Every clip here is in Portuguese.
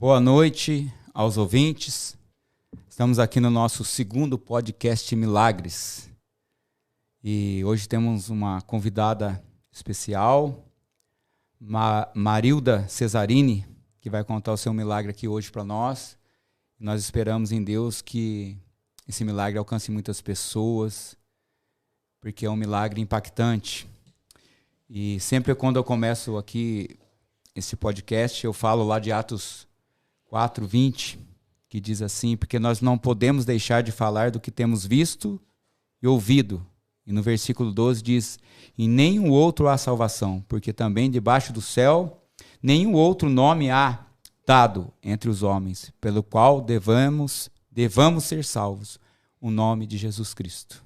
Boa noite aos ouvintes. Estamos aqui no nosso segundo podcast Milagres. E hoje temos uma convidada especial, Marilda Cesarini, que vai contar o seu milagre aqui hoje para nós. Nós esperamos em Deus que esse milagre alcance muitas pessoas, porque é um milagre impactante. E sempre quando eu começo aqui esse podcast, eu falo lá de Atos 4:20, que diz assim: porque nós não podemos deixar de falar do que temos visto e ouvido. E no versículo 12 diz: em nenhum outro há salvação, porque também debaixo do céu nenhum outro nome há dado entre os homens, pelo qual devamos ser salvos, o nome de Jesus Cristo.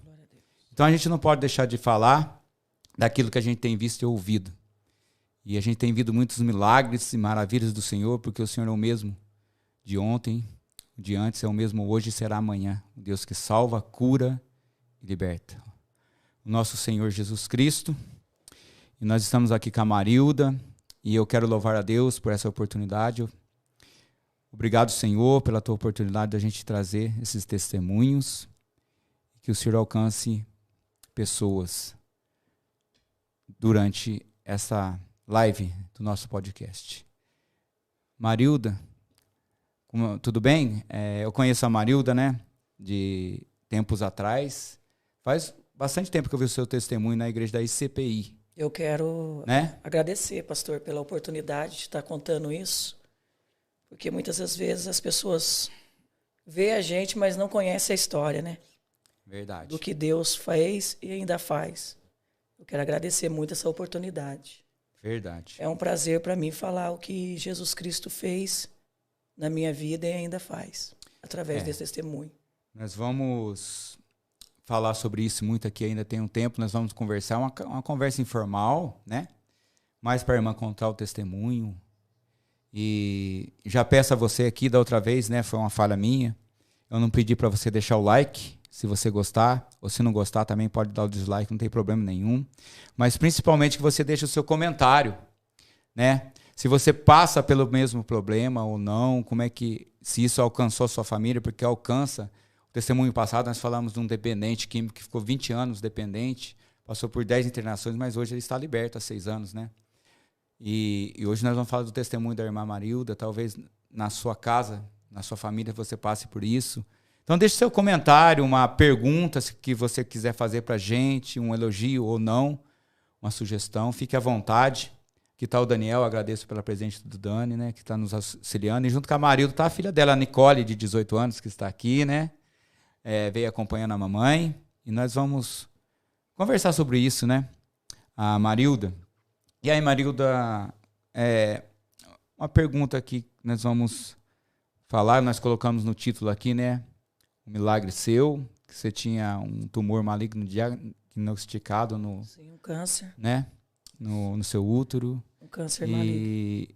Então a gente não pode deixar de falar daquilo que a gente tem visto e ouvido. E a gente tem visto muitos milagres e maravilhas do Senhor, porque o Senhor é o mesmo de ontem, de antes, é o mesmo hoje e será amanhã. O Deus que salva, cura e liberta. O nosso Senhor Jesus Cristo. E nós estamos aqui com a Marilda, e eu quero louvar a Deus por essa oportunidade. Obrigado, Senhor, pela tua oportunidade de a gente trazer esses testemunhos, que o Senhor alcance pessoas durante essa live do nosso podcast. Marilda, tudo bem? Eu conheço a Marilda, né, de tempos atrás. Faz bastante tempo que eu vi o seu testemunho na igreja da ICPI. Eu quero agradecer, pastor, pela oportunidade de estar contando isso, porque muitas das vezes as pessoas veem a gente, mas não conhecem a história, né? Verdade. Do que Deus fez e ainda faz. Eu quero agradecer muito essa oportunidade. Verdade. É um prazer para mim falar o que Jesus Cristo fez na minha vida e ainda faz, através desse testemunho. Nós vamos falar sobre isso muito aqui, ainda tem um tempo, nós vamos conversar, uma conversa informal, né? Mais para a irmã contar o testemunho. E já peço a você aqui da outra vez, né? Foi uma falha minha. Eu não pedi para você deixar o like, se você gostar, ou se não gostar também pode dar o dislike, não tem problema nenhum. Mas principalmente que você deixe o seu comentário, né? Se você passa pelo mesmo problema ou não, como é que, se isso alcançou a sua família, porque alcança. O testemunho passado nós falamos de um dependente químico que ficou 20 anos dependente, passou por 10 internações, mas hoje ele está liberto há 6 anos, né? E hoje nós vamos falar do testemunho da irmã Marilda, talvez na sua casa, na sua família você passe por isso. Então deixe seu comentário, uma pergunta que você quiser fazer para a gente, um elogio ou não, uma sugestão, fique à vontade. Aqui está o Daniel, agradeço pela presença do Dani, né, que está nos auxiliando. E junto com a Marilda está a filha dela, a Nicole, de 18 anos, que está aqui, né? Veio acompanhando a mamãe. E nós vamos conversar sobre isso, né? A Marilda. E aí, Marilda, uma pergunta aqui que nós vamos falar, nós colocamos no título aqui, né? Um milagre seu, que você tinha um tumor maligno diagnosticado no... Sim, um câncer. Né? No seu útero. Um câncer maligno. E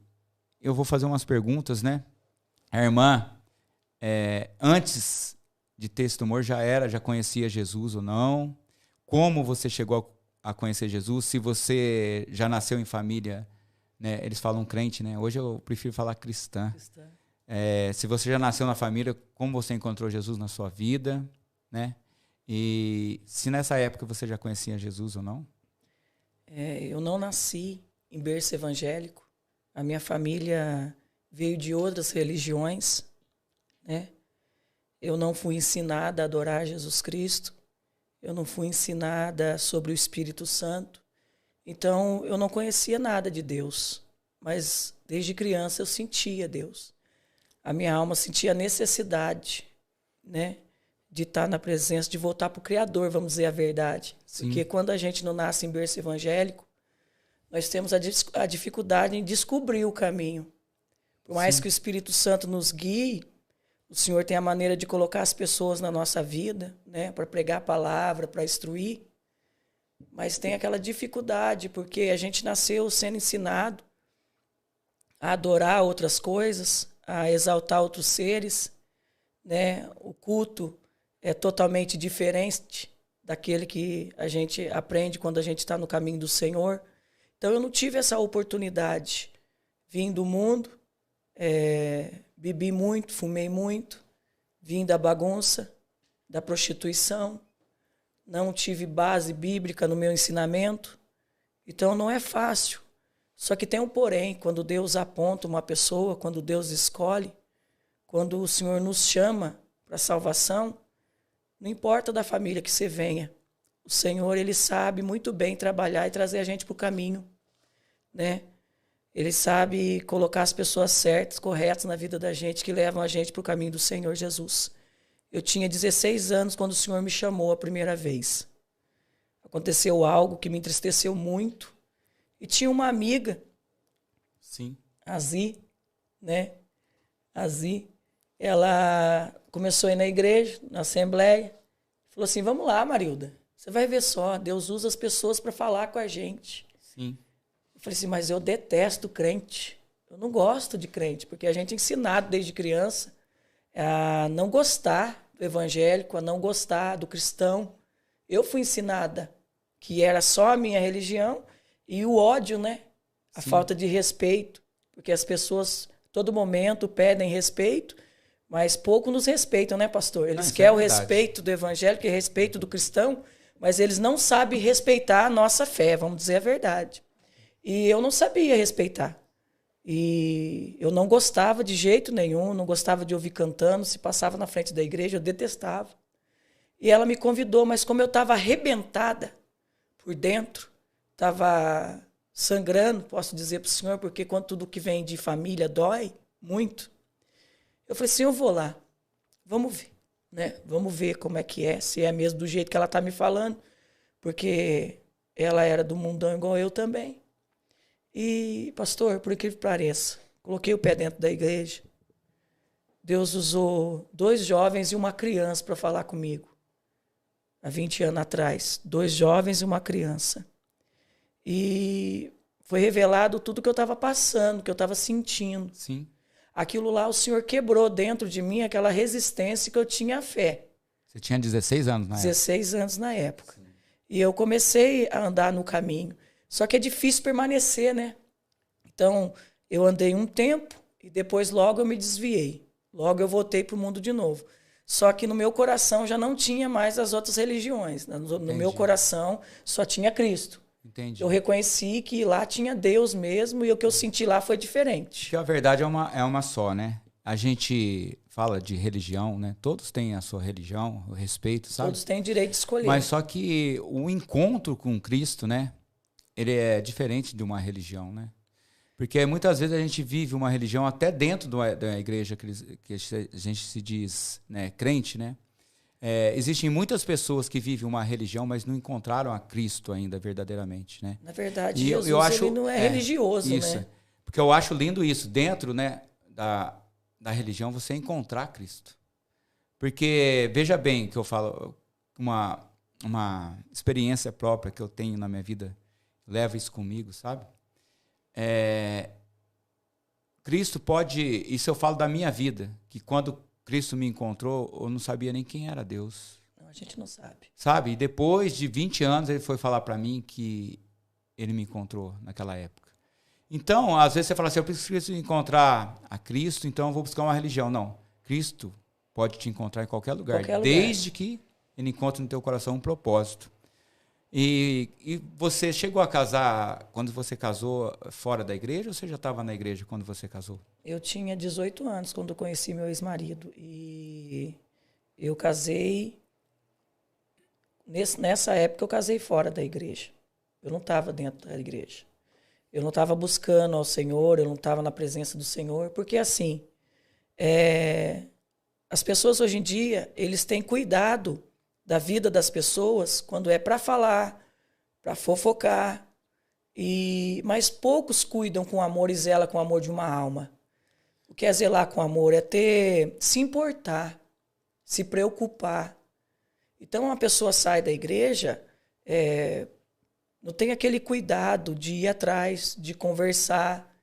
eu vou fazer umas perguntas, né? A irmã, antes de ter esse tumor, já conhecia Jesus ou não? Como você chegou a conhecer Jesus? Se você já nasceu em família, né? Eles falam crente, né? Hoje eu prefiro falar cristã. Se você já nasceu na família, como você encontrou Jesus na sua vida, né? E se nessa época você já conhecia Jesus ou não? Eu não nasci em berço evangélico. A minha família veio de outras religiões, né? Eu não fui ensinada a adorar Jesus Cristo. Eu não fui ensinada sobre o Espírito Santo. Então, eu não conhecia nada de Deus. Mas, desde criança, eu sentia Deus. A minha alma sentia a necessidade, né, de estar na presença, de voltar para o Criador, vamos dizer a verdade. Sim. Porque quando a gente não nasce em berço evangélico, nós temos a dificuldade em descobrir o caminho. Por mais Sim. que o Espírito Santo nos guie, o Senhor tem a maneira de colocar as pessoas na nossa vida, né, para pregar a palavra, para instruir, mas tem aquela dificuldade, porque a gente nasceu sendo ensinado a adorar outras coisas, a exaltar outros seres, né? O culto é totalmente diferente daquele que a gente aprende quando a gente está no caminho do Senhor. Então eu não tive essa oportunidade. Vim do mundo, bebi muito, fumei muito, vim da bagunça, da prostituição, não tive base bíblica no meu ensinamento, então não é fácil. Só que tem um porém, quando Deus aponta uma pessoa, quando Deus escolhe, quando o Senhor nos chama para a salvação, não importa da família que você venha, o Senhor, Ele sabe muito bem trabalhar e trazer a gente para o caminho, né? Ele sabe colocar as pessoas certas, corretas na vida da gente, que levam a gente para o caminho do Senhor Jesus. Eu tinha 16 anos quando o Senhor me chamou a primeira vez. Aconteceu algo que me entristeceu muito. E tinha uma amiga, Sim. a Zi, né? A Zi, ela começou a ir na igreja, na assembleia, falou assim, vamos lá, Marilda, você vai ver só, Deus usa as pessoas para falar com a gente. Sim. Eu falei assim, mas eu detesto crente, eu não gosto de crente, porque a gente é ensinado desde criança a não gostar do evangélico, a não gostar do cristão. Eu fui ensinada que era só a minha religião e o ódio, né? A falta de respeito, porque as pessoas, todo momento, pedem respeito, mas pouco nos respeitam, né, pastor? Eles querem o respeito do evangélico e respeito do cristão, mas eles não sabem respeitar a nossa fé, vamos dizer a verdade. E eu não sabia respeitar. E eu não gostava de jeito nenhum, não gostava de ouvir cantando, se passava na frente da igreja, eu detestava. E ela me convidou, mas como eu estava arrebentada por dentro, estava sangrando, posso dizer para o senhor, porque quando tudo que vem de família dói muito, eu falei assim, eu vou lá, vamos ver, né? Vamos ver como é que é, se é mesmo do jeito que ela está me falando, porque ela era do mundão igual eu também. E, pastor, por incrível que pareça, coloquei o pé dentro da igreja. Deus usou 2 jovens e uma criança para falar comigo. Há 20 anos atrás. 2 jovens e uma criança. E foi revelado tudo que eu estava passando, que eu estava sentindo. Sim. Aquilo lá, o Senhor quebrou dentro de mim aquela resistência que eu tinha à fé. Você tinha 16 anos na época? 16 anos na época. Sim. E eu comecei a andar no caminho. Só que é difícil permanecer, né? Então, eu andei um tempo e depois logo eu me desviei. Logo eu voltei para o mundo de novo. Só que no meu coração já não tinha mais as outras religiões. No meu coração só tinha Cristo. Entendi. Eu reconheci que lá tinha Deus mesmo e o que eu senti lá foi diferente. Porque a verdade é uma só, né? A gente fala de religião, né? Todos têm a sua religião, o respeito, sabe? Todos têm direito de escolher. Mas só que o encontro com Cristo, né? Ele é diferente de uma religião, né? Porque muitas vezes a gente vive uma religião até dentro da igreja que a gente se diz, né, crente, né? Existem muitas pessoas que vivem uma religião, mas não encontraram a Cristo ainda verdadeiramente, né? Na verdade, e Jesus eu acho, ele não é religioso, isso, né? Porque eu acho lindo isso, dentro, né, da religião, você encontrar Cristo. Porque, veja bem, que eu falo, uma experiência própria que eu tenho na minha vida, leva isso comigo, sabe? Cristo pode... Isso eu falo da minha vida, que quando Cristo me encontrou, eu não sabia nem quem era Deus. Não, a gente não sabe. Sabe? E depois de 20 anos, ele foi falar para mim que ele me encontrou naquela época. Então, às vezes você fala assim, eu preciso encontrar a Cristo, então eu vou buscar uma religião. Não. Cristo pode te encontrar em qualquer lugar, desde que ele encontre no teu coração um propósito. E você chegou a casar, quando você casou, fora da igreja ou você já estava na igreja quando você casou? Eu tinha 18 anos quando eu conheci meu ex-marido. E eu casei... Nessa época eu casei fora da igreja. Eu não estava dentro da igreja. Eu não estava buscando ao Senhor, eu não estava na presença do Senhor. Porque assim, as pessoas hoje em dia, eles têm cuidado da vida das pessoas quando é para falar, para fofocar. Mas poucos cuidam com amor e zelam com o amor de uma alma. O que é zelar com amor? É se importar, se preocupar. Então, uma pessoa sai da igreja, não tem aquele cuidado de ir atrás, de conversar,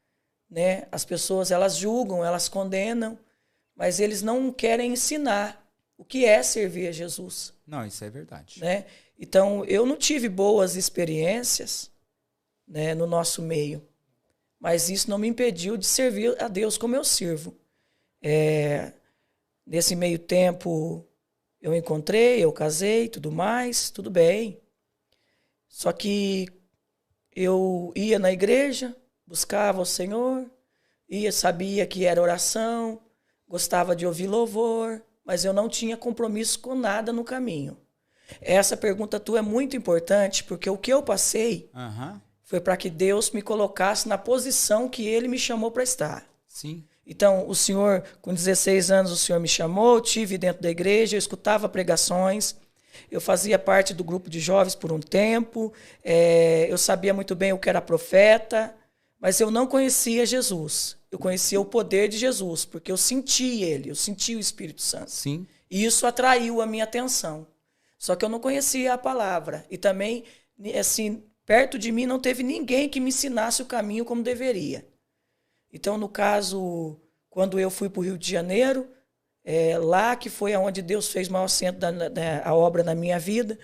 né? As pessoas, elas julgam, elas condenam, mas eles não querem ensinar o que é servir a Jesus. Não, isso é verdade. Né? Então, eu não tive boas experiências, né, no nosso meio, mas isso não me impediu de servir a Deus como eu sirvo. Nesse meio tempo, eu encontrei, eu casei, tudo mais, tudo bem. Só que eu ia na igreja, buscava o Senhor, sabia que era oração, gostava de ouvir louvor, mas eu não tinha compromisso com nada no caminho. Essa pergunta tua é muito importante, porque o que eu passei foi para que Deus me colocasse na posição que Ele me chamou para estar. Sim. Então, o Senhor, com 16 anos, o Senhor me chamou, eu estive dentro da igreja, eu escutava pregações, eu fazia parte do grupo de jovens por um tempo, eu sabia muito bem o que era profeta, mas eu não conhecia Jesus. Eu conhecia o poder de Jesus, porque eu senti Ele, eu senti o Espírito Santo. Sim. E isso atraiu a minha atenção. Só que eu não conhecia a palavra. E também, assim, perto de mim não teve ninguém que me ensinasse o caminho como deveria. Então, no caso, quando eu fui para o Rio de Janeiro, lá que foi onde Deus fez o maior centro da obra na minha vida,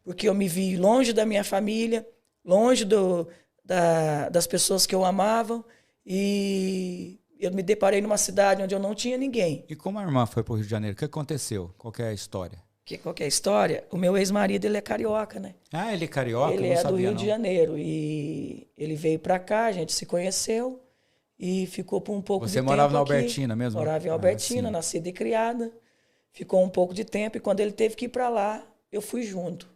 porque eu me vi longe da minha família, longe das pessoas que eu amava, e eu me deparei numa cidade onde eu não tinha ninguém. E como a irmã foi para o Rio de Janeiro? O que aconteceu? Qual que é a história? Qual que é a história? O meu ex-marido, ele é carioca, né? Ah, ele é carioca? Ele eu não é sabia, do Rio não. de Janeiro, e ele veio para cá, a gente se conheceu, e ficou por um pouco de tempo. Você morava na aqui. Albertina mesmo? Morava em Albertina, nascida e criada. Ficou um pouco de tempo e quando ele teve que ir para lá, eu fui junto.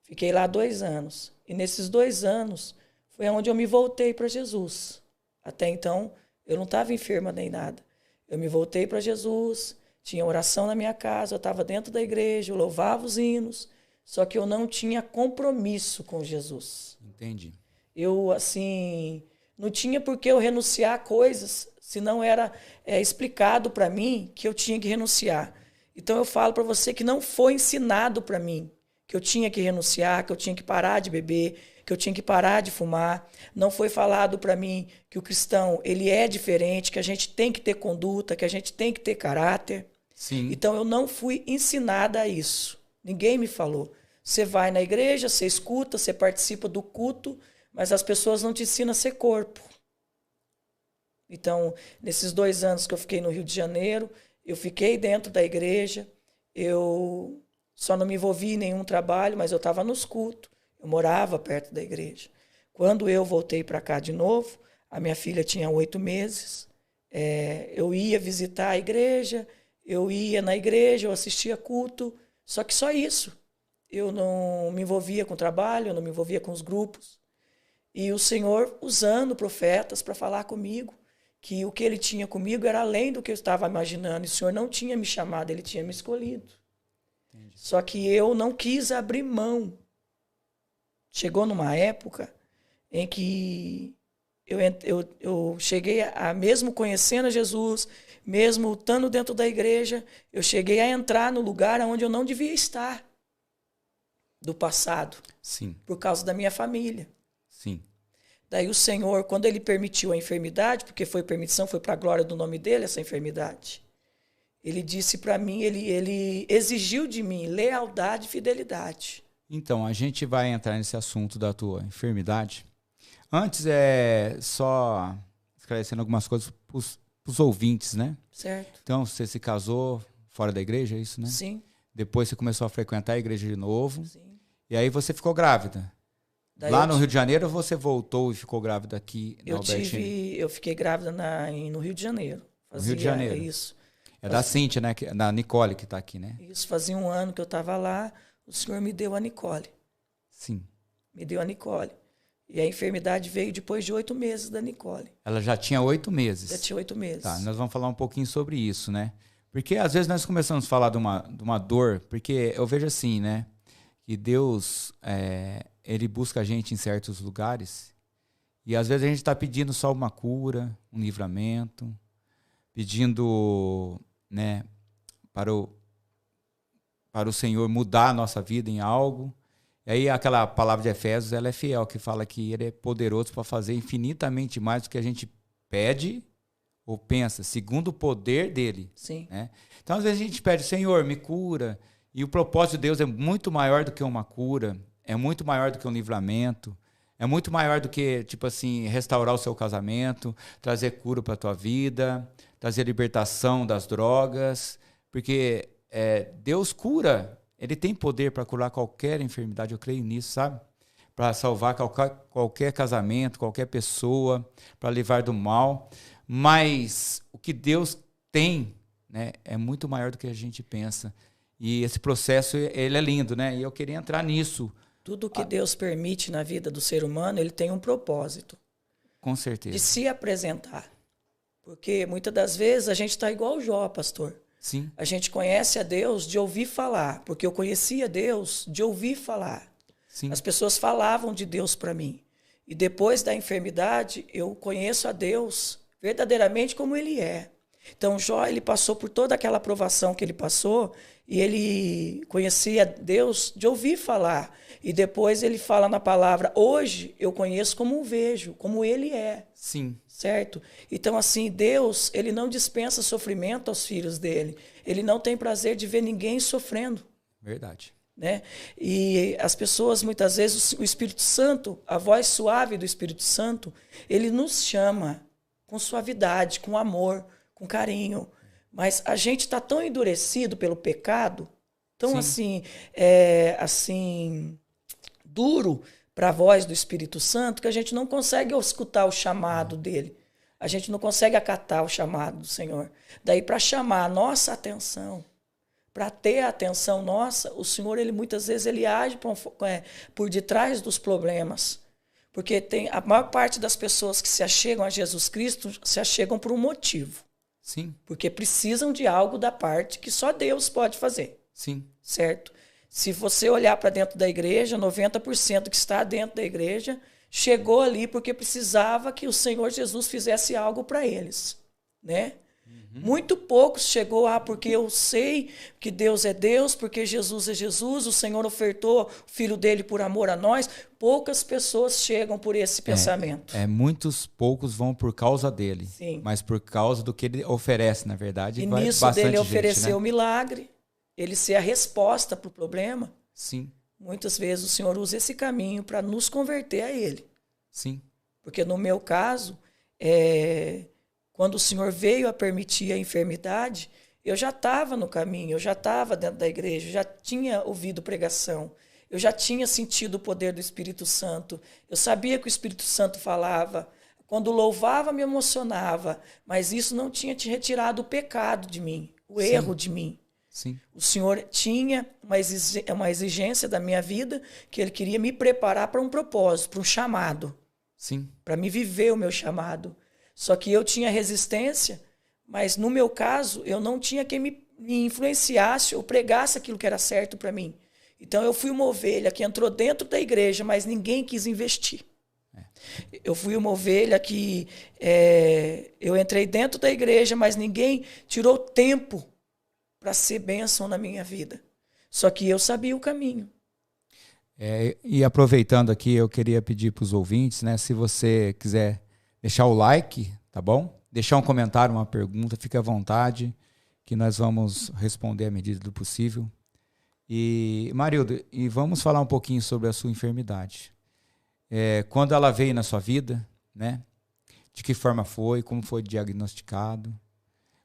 Fiquei lá 2 anos. E nesses 2 anos foi onde eu me voltei para Jesus. Até então, eu não estava enferma nem nada. Eu me voltei para Jesus, tinha oração na minha casa, eu estava dentro da igreja, eu louvava os hinos, só que eu não tinha compromisso com Jesus. Entendi. Eu, assim, não tinha por que eu renunciar a coisas se não era explicado para mim que eu tinha que renunciar. Então eu falo para você que não foi ensinado para mim que eu tinha que renunciar, que eu tinha que parar de beber, que eu tinha que parar de fumar. Não foi falado para mim que o cristão ele é diferente, que a gente tem que ter conduta, que a gente tem que ter caráter. Sim. Então eu não fui ensinada a isso. Ninguém me falou. Você vai na igreja, você escuta, você participa do culto, mas as pessoas não te ensinam a ser corpo. Então, nesses 2 anos que eu fiquei no Rio de Janeiro, eu fiquei dentro da igreja, eu só não me envolvi em nenhum trabalho, mas eu estava nos cultos, eu morava perto da igreja. Quando eu voltei para cá de novo, a minha filha tinha 8 meses, eu ia visitar a igreja, eu ia na igreja, eu assistia culto, só que só isso. Eu não me envolvia com o trabalho, eu não me envolvia com os grupos. E o Senhor usando profetas para falar comigo, que o que Ele tinha comigo era além do que eu estava imaginando. E o Senhor não tinha me chamado, Ele tinha me escolhido. Entendi. Só que eu não quis abrir mão. Chegou numa época em que eu cheguei mesmo conhecendo Jesus, mesmo estando dentro da igreja, eu cheguei a entrar no lugar onde eu não devia estar, do passado. Sim. Por causa da minha família. Sim. Daí o Senhor, quando Ele permitiu a enfermidade, porque foi permissão, foi para a glória do nome dEle essa enfermidade, Ele disse para mim, ele exigiu de mim lealdade e fidelidade. Então, a gente vai entrar nesse assunto da tua enfermidade. Antes, só esclarecendo algumas coisas para os ouvintes, né? Certo. Então, você se casou fora da igreja, é isso, né? Sim. Depois você começou a frequentar a igreja de novo. Sim. E aí você ficou grávida. Daí lá no Rio de Janeiro ou você voltou e ficou grávida aqui na Albertina? Eu fiquei grávida no Rio de Janeiro. No Rio de Janeiro. Isso. Da Cíntia, né? Da Nicole que está aqui, né? Isso, fazia 1 ano que eu estava lá, o Senhor me deu a Nicole. Sim. Me deu a Nicole. E a enfermidade veio depois de 8 meses da Nicole. Ela já tinha 8 meses? Já tinha 8 meses. Tá, nós vamos falar um pouquinho sobre isso, né? Porque às vezes nós começamos a falar de uma dor, porque eu vejo assim, né? Que Deus, Ele busca a gente em certos lugares e às vezes a gente está pedindo só uma cura, um livramento, pedindo, né, para o Senhor mudar a nossa vida em algo. E aí aquela palavra de Efésios, ela é fiel, que fala que Ele é poderoso para fazer infinitamente mais do que a gente pede ou pensa, segundo o poder dEle. Sim. Né? Então às vezes a gente pede, Senhor, me cura. E o propósito de Deus é muito maior do que uma cura, é muito maior do que um livramento, É muito maior do que, tipo assim, restaurar o seu casamento, trazer cura para a tua vida, trazer libertação das drogas, porque Deus cura, Ele tem poder para curar qualquer enfermidade, eu creio nisso, sabe? Para salvar qualquer casamento, qualquer pessoa, para livrar do mal. Mas o que Deus tem, né, é muito maior do que a gente pensa. E esse processo, ele é lindo, né? E eu queria entrar nisso. Tudo que Deus permite na vida do ser humano, ele tem um propósito. Com certeza. De se apresentar. Porque muitas das vezes a gente está igual o Jó, pastor. Sim. A gente conhece a Deus de ouvir falar, porque eu conhecia Deus de ouvir falar. Sim. As pessoas falavam de Deus para mim. E depois da enfermidade, eu conheço a Deus verdadeiramente como Ele é. Então, Jó, ele passou por toda aquela provação que ele passou e ele conhecia Deus de ouvir falar. E depois ele fala na palavra, hoje eu conheço como o vejo, como Ele é. Sim. Certo? Então, assim, Deus, ele não dispensa sofrimento aos filhos dele. Ele não tem prazer de ver ninguém sofrendo. Verdade. Né? E as pessoas, muitas vezes, o Espírito Santo, a voz suave do Espírito Santo, ele nos chama com suavidade, com amor, com carinho. Mas a gente está tão endurecido pelo pecado, tão assim duro para a voz do Espírito Santo, que a gente não consegue escutar o chamado dele. A gente não consegue acatar o chamado do Senhor. Daí, para chamar a nossa atenção, para ter a atenção nossa, o Senhor, ele muitas vezes ele age por detrás dos problemas. Porque a maior parte das pessoas que se achegam a Jesus Cristo se achegam por um motivo. Sim. Porque precisam de algo da parte que só Deus pode fazer. Sim. Certo? Se você olhar para dentro da igreja, 90% que está dentro da igreja chegou ali porque precisava que o Senhor Jesus fizesse algo para eles. Né? Muito poucos chegou porque eu sei que Deus é Deus, porque Jesus é Jesus, o Senhor ofertou o Filho dele por amor a nós. Poucas pessoas chegam por esse pensamento. Muitos poucos vão por causa dele. Sim. Mas por causa do que ele oferece, na verdade. E vai nisso bastante dele gente, oferecer né? o milagre, ele ser a resposta para o problema. Sim. Muitas vezes o Senhor usa esse caminho para nos converter a ele. Sim. Porque no meu caso, quando o Senhor veio a permitir a enfermidade, eu já estava no caminho, eu já estava dentro da igreja, eu já tinha ouvido pregação, eu já tinha sentido o poder do Espírito Santo, eu sabia que o Espírito Santo falava. Quando louvava, me emocionava, mas isso não tinha te retirado o pecado de mim, o erro de mim. Sim. O Senhor tinha uma exigência da minha vida que Ele queria me preparar para um propósito, para um chamado. Sim. Para me viver o meu chamado. Só que eu tinha resistência, mas no meu caso, eu não tinha quem me influenciasse ou pregasse aquilo que era certo para mim. Então eu fui uma ovelha que entrou dentro da igreja, mas ninguém quis investir. Eu fui uma ovelha que eu entrei dentro da igreja, mas ninguém tirou tempo para ser bênção na minha vida. Só que eu sabia o caminho. E aproveitando aqui, eu queria pedir para os ouvintes, né, se você quiser deixar o like, tá bom? Deixar um comentário, uma pergunta, fique à vontade, que nós vamos responder à medida do possível. E, Marildo, e vamos falar um pouquinho sobre a sua enfermidade. Quando ela veio na sua vida, né? De que forma foi, como foi diagnosticado,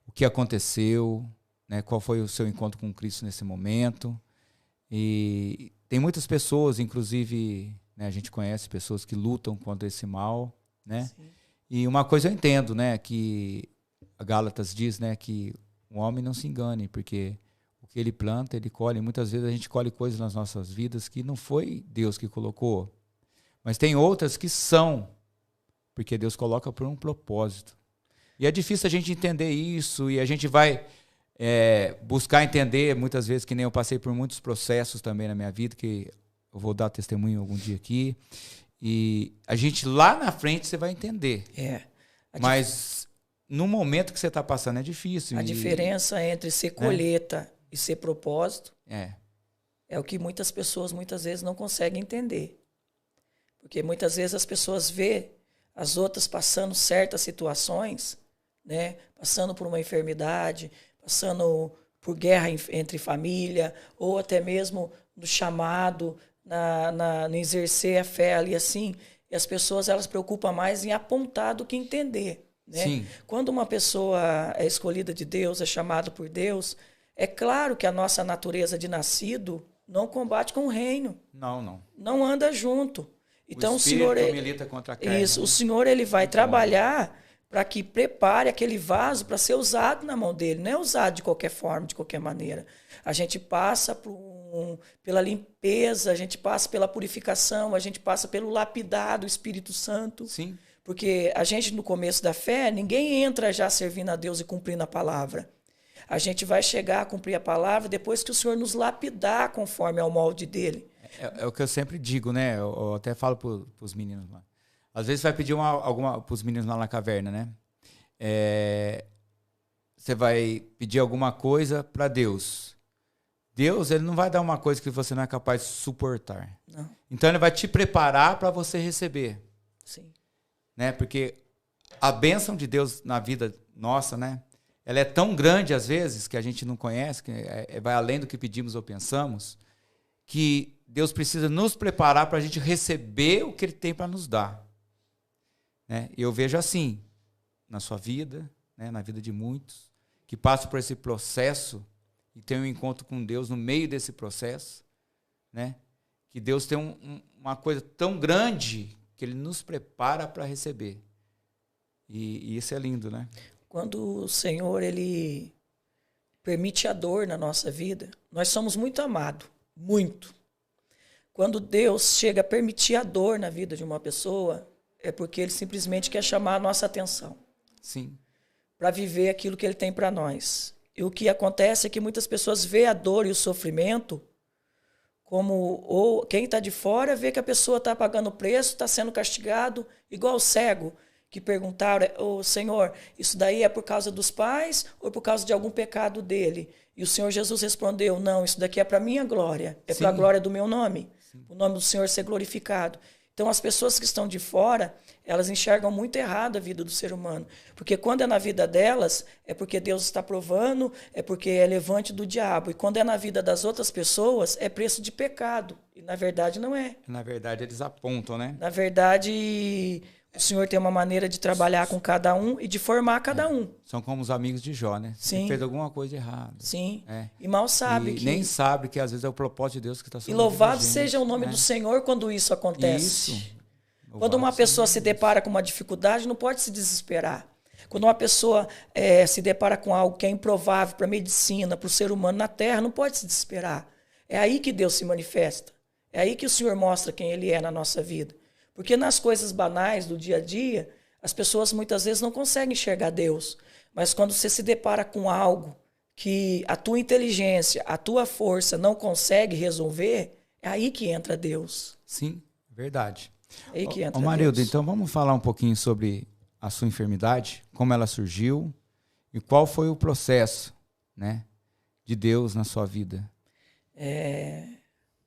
o que aconteceu, né? Qual foi o seu encontro com Cristo nesse momento. E tem muitas pessoas, inclusive, né, a gente conhece pessoas que lutam contra esse mal, né? Sim. E uma coisa eu entendo, né, que a Gálatas diz, né, que o homem não se engane, porque o que ele planta, ele colhe. Muitas vezes a gente colhe coisas nas nossas vidas que não foi Deus que colocou, mas tem outras que são, porque Deus coloca por um propósito. E é difícil a gente entender isso, e a gente vai buscar entender, muitas vezes, que nem eu passei por muitos processos também na minha vida, que eu vou dar testemunho algum dia aqui, e a gente lá na frente você vai entender. Mas no momento que você está passando é difícil. A diferença entre ser colheita e ser propósito é o que muitas pessoas muitas vezes não conseguem entender. Porque muitas vezes as pessoas vê as outras passando certas situações, né? Passando por uma enfermidade, passando por guerra entre família, ou até mesmo no chamado, no exercer a fé ali assim. E as pessoas elas se preocupam mais em apontar do que entender. Né? Sim. Quando uma pessoa é escolhida de Deus, é chamada por Deus, é claro que a nossa natureza de nascido não combate com o reino. Não. Não anda junto. Então o Senhor milita contra a carne. Isso, o Senhor ele vai trabalhar para que prepare aquele vaso para ser usado na mão dele. Não é usado de qualquer forma, de qualquer maneira. A gente passa pela limpeza, a gente passa pela purificação, a gente passa pelo lapidar do Espírito Santo. Sim. Porque a gente, no começo da fé, ninguém entra já servindo a Deus e cumprindo a palavra. A gente vai chegar a cumprir a palavra depois que o Senhor nos lapidar conforme ao molde dele. É o que eu sempre digo, né? Eu até falo para os meninos lá. Às vezes você vai pedir alguma para os meninos lá na caverna, né? Você vai pedir alguma coisa para Deus. Deus, ele não vai dar uma coisa que você não é capaz de suportar. Não. Então ele vai te preparar para você receber. Sim. Né? Porque a bênção de Deus na vida nossa, né? Ela é tão grande às vezes que a gente não conhece, que vai além do que pedimos ou pensamos, que Deus precisa nos preparar para a gente receber o que Ele tem para nos dar. Né? E eu vejo assim, na sua vida, né? Na vida de muitos, que passam por esse processo e tem um encontro com Deus no meio desse processo, né? Que Deus tem uma coisa tão grande que Ele nos prepara para receber. E isso é lindo, né? Quando o Senhor ele permite a dor na nossa vida, nós somos muito amados, muito. Quando Deus chega a permitir a dor na vida de uma pessoa, é porque Ele simplesmente quer chamar a nossa atenção. Sim. Para viver aquilo que Ele tem para nós. E o que acontece é que muitas pessoas veem a dor e o sofrimento como, ou quem está de fora vê que a pessoa está pagando preço, está sendo castigado, igual o cego, que perguntaram, Senhor, isso daí é por causa dos pais ou por causa de algum pecado dele? E o Senhor Jesus respondeu, não, isso daqui é para a minha glória, é para a glória do meu nome, o nome do Senhor ser glorificado. Então, as pessoas que estão de fora, elas enxergam muito errado a vida do ser humano. Porque quando é na vida delas, é porque Deus está provando, é porque é levante do diabo. E quando é na vida das outras pessoas, é preço de pecado. E, na verdade, não é. Na verdade, eles apontam, né? Na verdade, o Senhor tem uma maneira de trabalhar com cada um e de formar cada um. São como os amigos de Jó, né? Sim. Ele fez alguma coisa errada. Sim. E mal sabe que... nem sabe que às vezes é o propósito de Deus que está sendo... E louvado seja o nome do Senhor quando isso acontece. Isso. Quando uma pessoa se depara com uma dificuldade, não pode se desesperar. Quando uma pessoa se depara com algo que é improvável para a medicina, para o ser humano na Terra, não pode se desesperar. É aí que Deus se manifesta. É aí que o Senhor mostra quem Ele é na nossa vida. Porque nas coisas banais do dia a dia, as pessoas muitas vezes não conseguem enxergar Deus. Mas quando você se depara com algo que a tua inteligência, a tua força não consegue resolver, é aí que entra Deus. Sim, verdade. É aí que entra Marilda, Deus. então vamos falar um pouquinho sobre a sua enfermidade, como ela surgiu e qual foi o processo, né, de Deus na sua vida.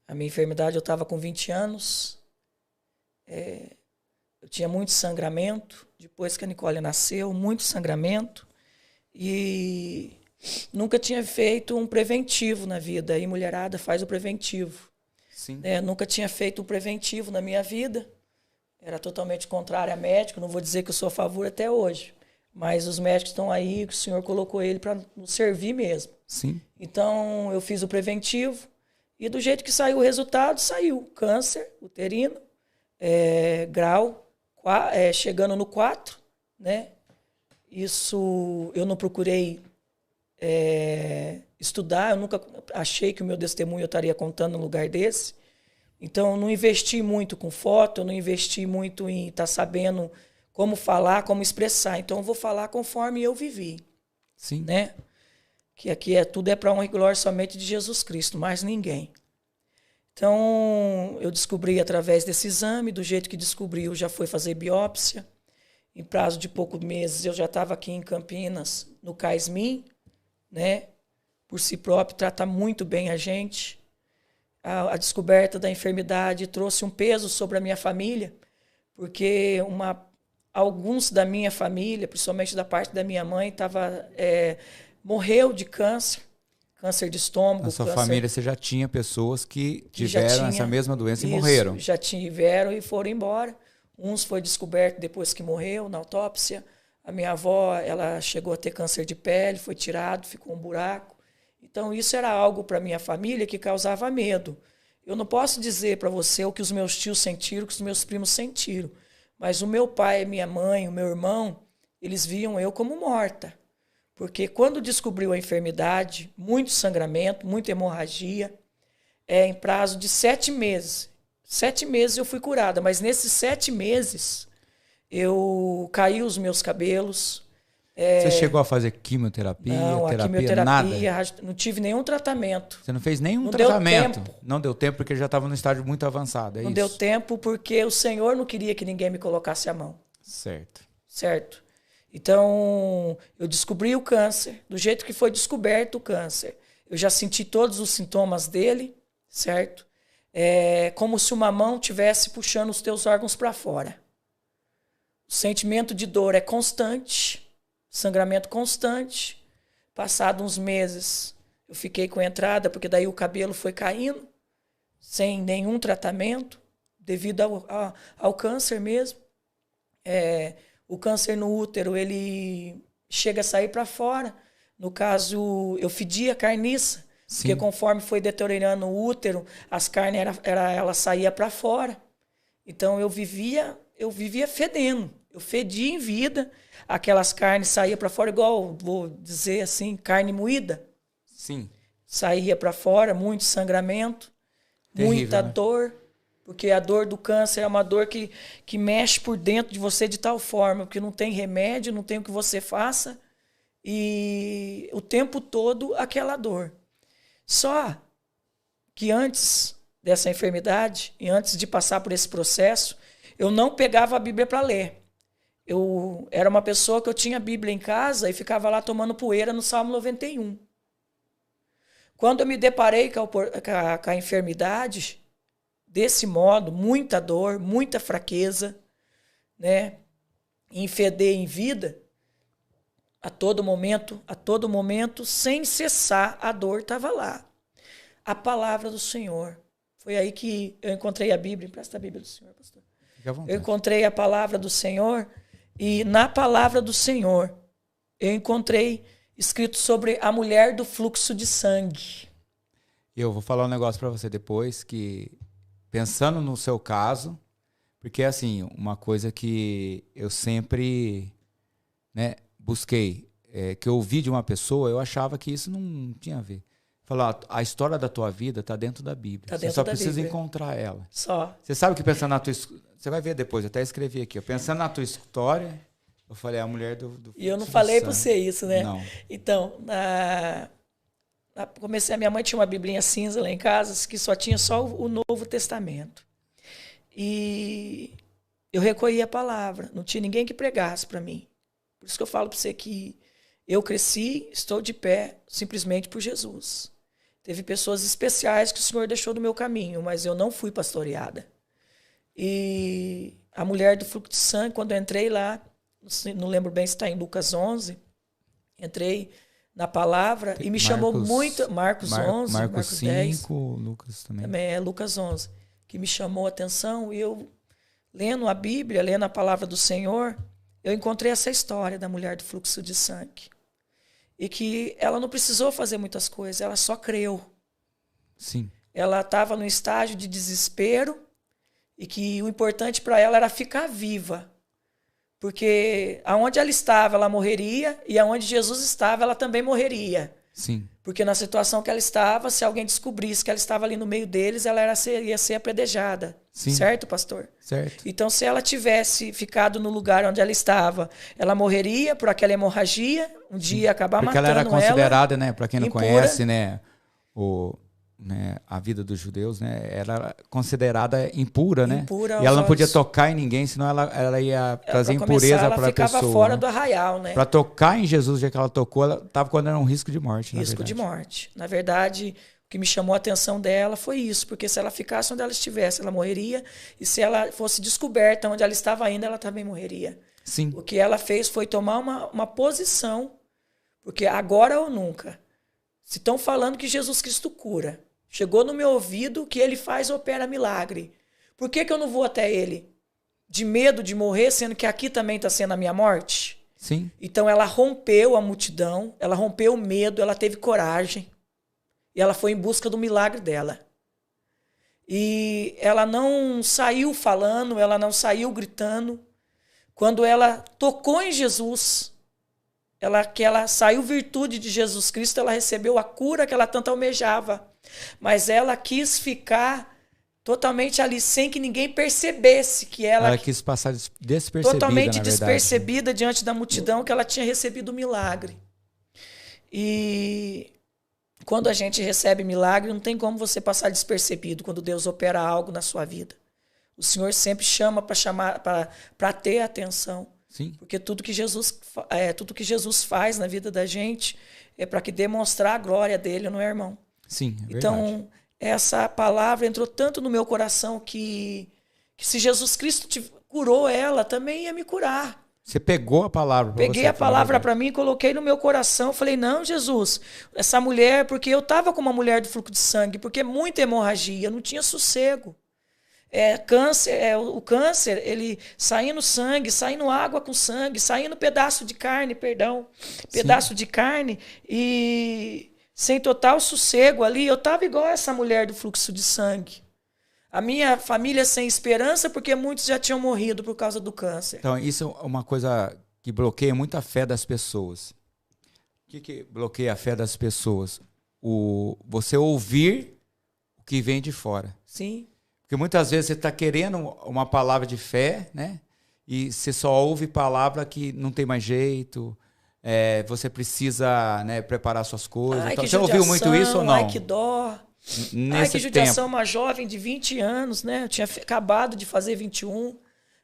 A minha enfermidade, eu estava com 20 anos, eu tinha muito sangramento, depois que a Nicole nasceu, muito sangramento, e nunca tinha feito um preventivo na vida, aí mulherada faz o preventivo. Sim. Nunca tinha feito um preventivo na minha vida, era totalmente contrário a médico, não vou dizer que eu sou a favor até hoje, mas os médicos estão aí, que o Senhor colocou ele para nos servir mesmo. Sim. Então, eu fiz o preventivo, e do jeito que saiu o resultado, saiu câncer uterino, grau, chegando no 4, né? Isso eu não procurei estudar, eu nunca achei que o meu testemunho eu estaria contando num lugar desse. Então, eu não investi muito com foto, eu não investi muito em estar sabendo como falar, como expressar. Então, eu vou falar conforme eu vivi. Sim. Né? Que aqui tudo é para honra e glória somente de Jesus Cristo, mais ninguém. Então, eu descobri através desse exame, do jeito que descobri, eu já fui fazer biópsia. Em prazo de poucos meses, eu já estava aqui em Campinas, no CAISMIN, né? Por si próprio, trata muito bem a gente. A descoberta da enfermidade trouxe um peso sobre a minha família, porque alguns da minha família, principalmente da parte da minha mãe, morreu de câncer de estômago. Na sua família você já tinha pessoas que já tiveram tinha essa mesma doença e isso, morreram. Já tiveram e foram embora. Uns foi descoberto depois que morreu, na autópsia. A minha avó, ela chegou a ter câncer de pele, foi tirado, ficou um buraco. Então, isso era algo para minha família que causava medo. Eu não posso dizer para você o que os meus tios sentiram, o que os meus primos sentiram. Mas o meu pai, a minha mãe, o meu irmão, eles viam eu como morta. Porque quando descobriu a enfermidade, muito sangramento, muita hemorragia, em prazo de 7 meses. 7 meses eu fui curada, mas nesses 7 meses eu caí os meus cabelos. Você chegou a fazer quimioterapia? Não, a quimioterapia, nada? Não tive nenhum tratamento. Você não fez nenhum tratamento? Não deu tempo porque já estava no estágio muito avançado, não deu tempo porque o Senhor não queria que ninguém me colocasse a mão. Certo. Certo. Então, eu descobri o câncer, do jeito que foi descoberto o câncer. Eu já senti todos os sintomas dele, certo? É como se uma mão estivesse puxando os teus órgãos para fora. O sentimento de dor é constante, sangramento constante. Passado uns meses, eu fiquei com entrada, porque daí o cabelo foi caindo, sem nenhum tratamento, devido ao câncer mesmo. O câncer no útero, ele chega a sair para fora. No caso, eu fedia carniça, sim, porque conforme foi deteriorando o útero, as carnes ela saía para fora. Então eu vivia fedendo. Eu fedia em vida, aquelas carnes saíam para fora, igual, vou dizer assim, carne moída. Sim. Saía para fora, muito sangramento, terrível, muita dor. Porque a dor do câncer é uma dor que mexe por dentro de você de tal forma que não tem remédio, não tem o que você faça. E o tempo todo aquela dor. Só que antes dessa enfermidade e antes de passar por esse processo, eu não pegava a Bíblia para ler. Eu era uma pessoa que eu tinha a Bíblia em casa e ficava lá tomando poeira no Salmo 91. Quando eu me deparei com a enfermidade, desse modo, muita dor, muita fraqueza, né? Em feder em vida, a todo momento, sem cessar, a dor estava lá. A palavra do Senhor. Foi aí que eu encontrei a Bíblia. Empresta a Bíblia do Senhor, pastor. Eu encontrei a palavra do Senhor e na palavra do Senhor eu encontrei escrito sobre a mulher do fluxo de sangue. Eu vou falar um negócio para você depois que... Pensando no seu caso, porque assim, uma coisa que eu sempre, né, busquei, que eu ouvi de uma pessoa, eu achava que isso não tinha a ver. Falar, a história da tua vida está dentro da Bíblia. Você só precisa encontrar ela. Só. Você sabe que pensando na tua... Você vai ver depois, eu até escrevi aqui. Pensando na tua história, eu falei, a mulher do e eu não falei para você isso, né? Não. Então, comecei, a minha mãe tinha uma biblinha cinza lá em casa, que só tinha só o Novo Testamento. E eu recolhi a palavra, não tinha ninguém que pregasse para mim. Por isso que eu falo para você que eu cresci, estou de pé, simplesmente por Jesus. Teve pessoas especiais que o Senhor deixou no meu caminho, mas eu não fui pastoreada. E a mulher do fluxo de sangue, quando eu entrei lá, não lembro bem se está em Lucas 11, entrei na palavra e me chamou muito... Marcos 11, Marcos 5, 10. Lucas também. É Lucas 11, que me chamou a atenção. E eu, lendo a Bíblia, lendo a palavra do Senhor, eu encontrei essa história da mulher do fluxo de sangue. E que ela não precisou fazer muitas coisas, ela só creu. Sim. Ela estava num estágio de desespero e que o importante para ela era ficar viva. Porque aonde ela estava, ela morreria, e aonde Jesus estava, ela também morreria. Sim. Porque na situação que ela estava, se alguém descobrisse que ela estava ali no meio deles, ela ia ser apedrejada. Sim. Certo, pastor? Certo. Então, se ela tivesse ficado no lugar onde ela estava, ela morreria por aquela hemorragia, um dia ia acabar matando ela. Porque ela era considerada, né, para quem não conhece, né, a vida dos judeus, né, era considerada impura, né? Impura. E ela não podia tocar em ninguém, senão ela ia trazer impureza para a pessoa. Ela ficava fora do arraial, né? Para tocar em Jesus, já que ela tocou, ela estava correndo um risco de morte. Risco de morte. Na verdade, o que me chamou a atenção dela foi isso, porque se ela ficasse onde ela estivesse, ela morreria, e se ela fosse descoberta onde ela estava ainda, ela também morreria. Sim. O que ela fez foi tomar uma posição, porque agora ou nunca. Se estão falando que Jesus Cristo cura, chegou no meu ouvido que ele opera milagre. Por que eu não vou até ele? de medo de morrer, sendo que aqui também está sendo a minha morte? Sim. Então ela rompeu a multidão, ela rompeu o medo, ela teve coragem. E ela foi em busca do milagre dela. E ela não saiu falando, ela não saiu gritando. Quando ela tocou em Jesus, que ela saiu virtude de Jesus Cristo, ela recebeu a cura que ela tanto almejava. Mas ela quis ficar totalmente ali, sem que ninguém percebesse que ela quis passar despercebida, totalmente na despercebida diante da multidão, que ela tinha recebido o milagre. E quando a gente recebe milagre, não tem como você passar despercebido quando Deus opera algo na sua vida. O Senhor sempre chama para ter atenção. Sim. Porque tudo que Jesus faz na vida da gente é para que demonstrar a glória dele, não é, irmão? Sim, é verdade. Então, essa palavra entrou tanto no meu coração que se Jesus Cristo curou ela, também ia me curar. Você pegou a palavra para você. Peguei a palavra para mim e coloquei no meu coração. Falei, não, Jesus, essa mulher, porque eu estava com uma mulher do fluxo de sangue, porque muita hemorragia, não tinha sossego. O câncer, ele saindo sangue, saindo água com sangue, saindo pedaço de carne, pedaço de carne, e sem total sossego ali. Eu estava igual essa mulher do fluxo de sangue. A minha família sem esperança, porque muitos já tinham morrido por causa do câncer. Então, isso é uma coisa que bloqueia muito a fé das pessoas. O que bloqueia a fé das pessoas? Você ouvir o que vem de fora. Sim. Porque muitas vezes você está querendo uma palavra de fé, né? E você só ouve palavra que não tem mais jeito. Você precisa, né, preparar suas coisas. Ai, então, que você ouviu muito isso ou não? Ai, que dó. Ai, que judiação, uma jovem de 20 anos, né? Eu tinha acabado de fazer 21,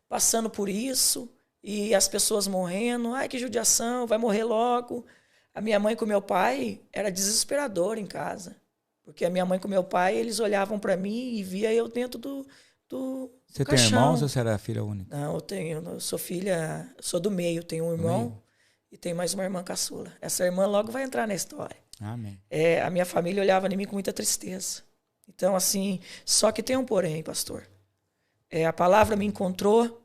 passando por isso, e as pessoas morrendo. Ai, que judiação, vai morrer logo. A minha mãe com meu pai era desesperador em casa. Porque a minha mãe com meu pai, eles olhavam para mim e via eu dentro do Você caixão. tem irmãos ou você era filha única? Não, eu sou filha, sou do meio, tenho um irmão e tenho mais uma irmã caçula. Essa irmã logo vai entrar na história. Amém. A minha família olhava em mim com muita tristeza. Então, assim, só que tem um porém, pastor. A palavra me encontrou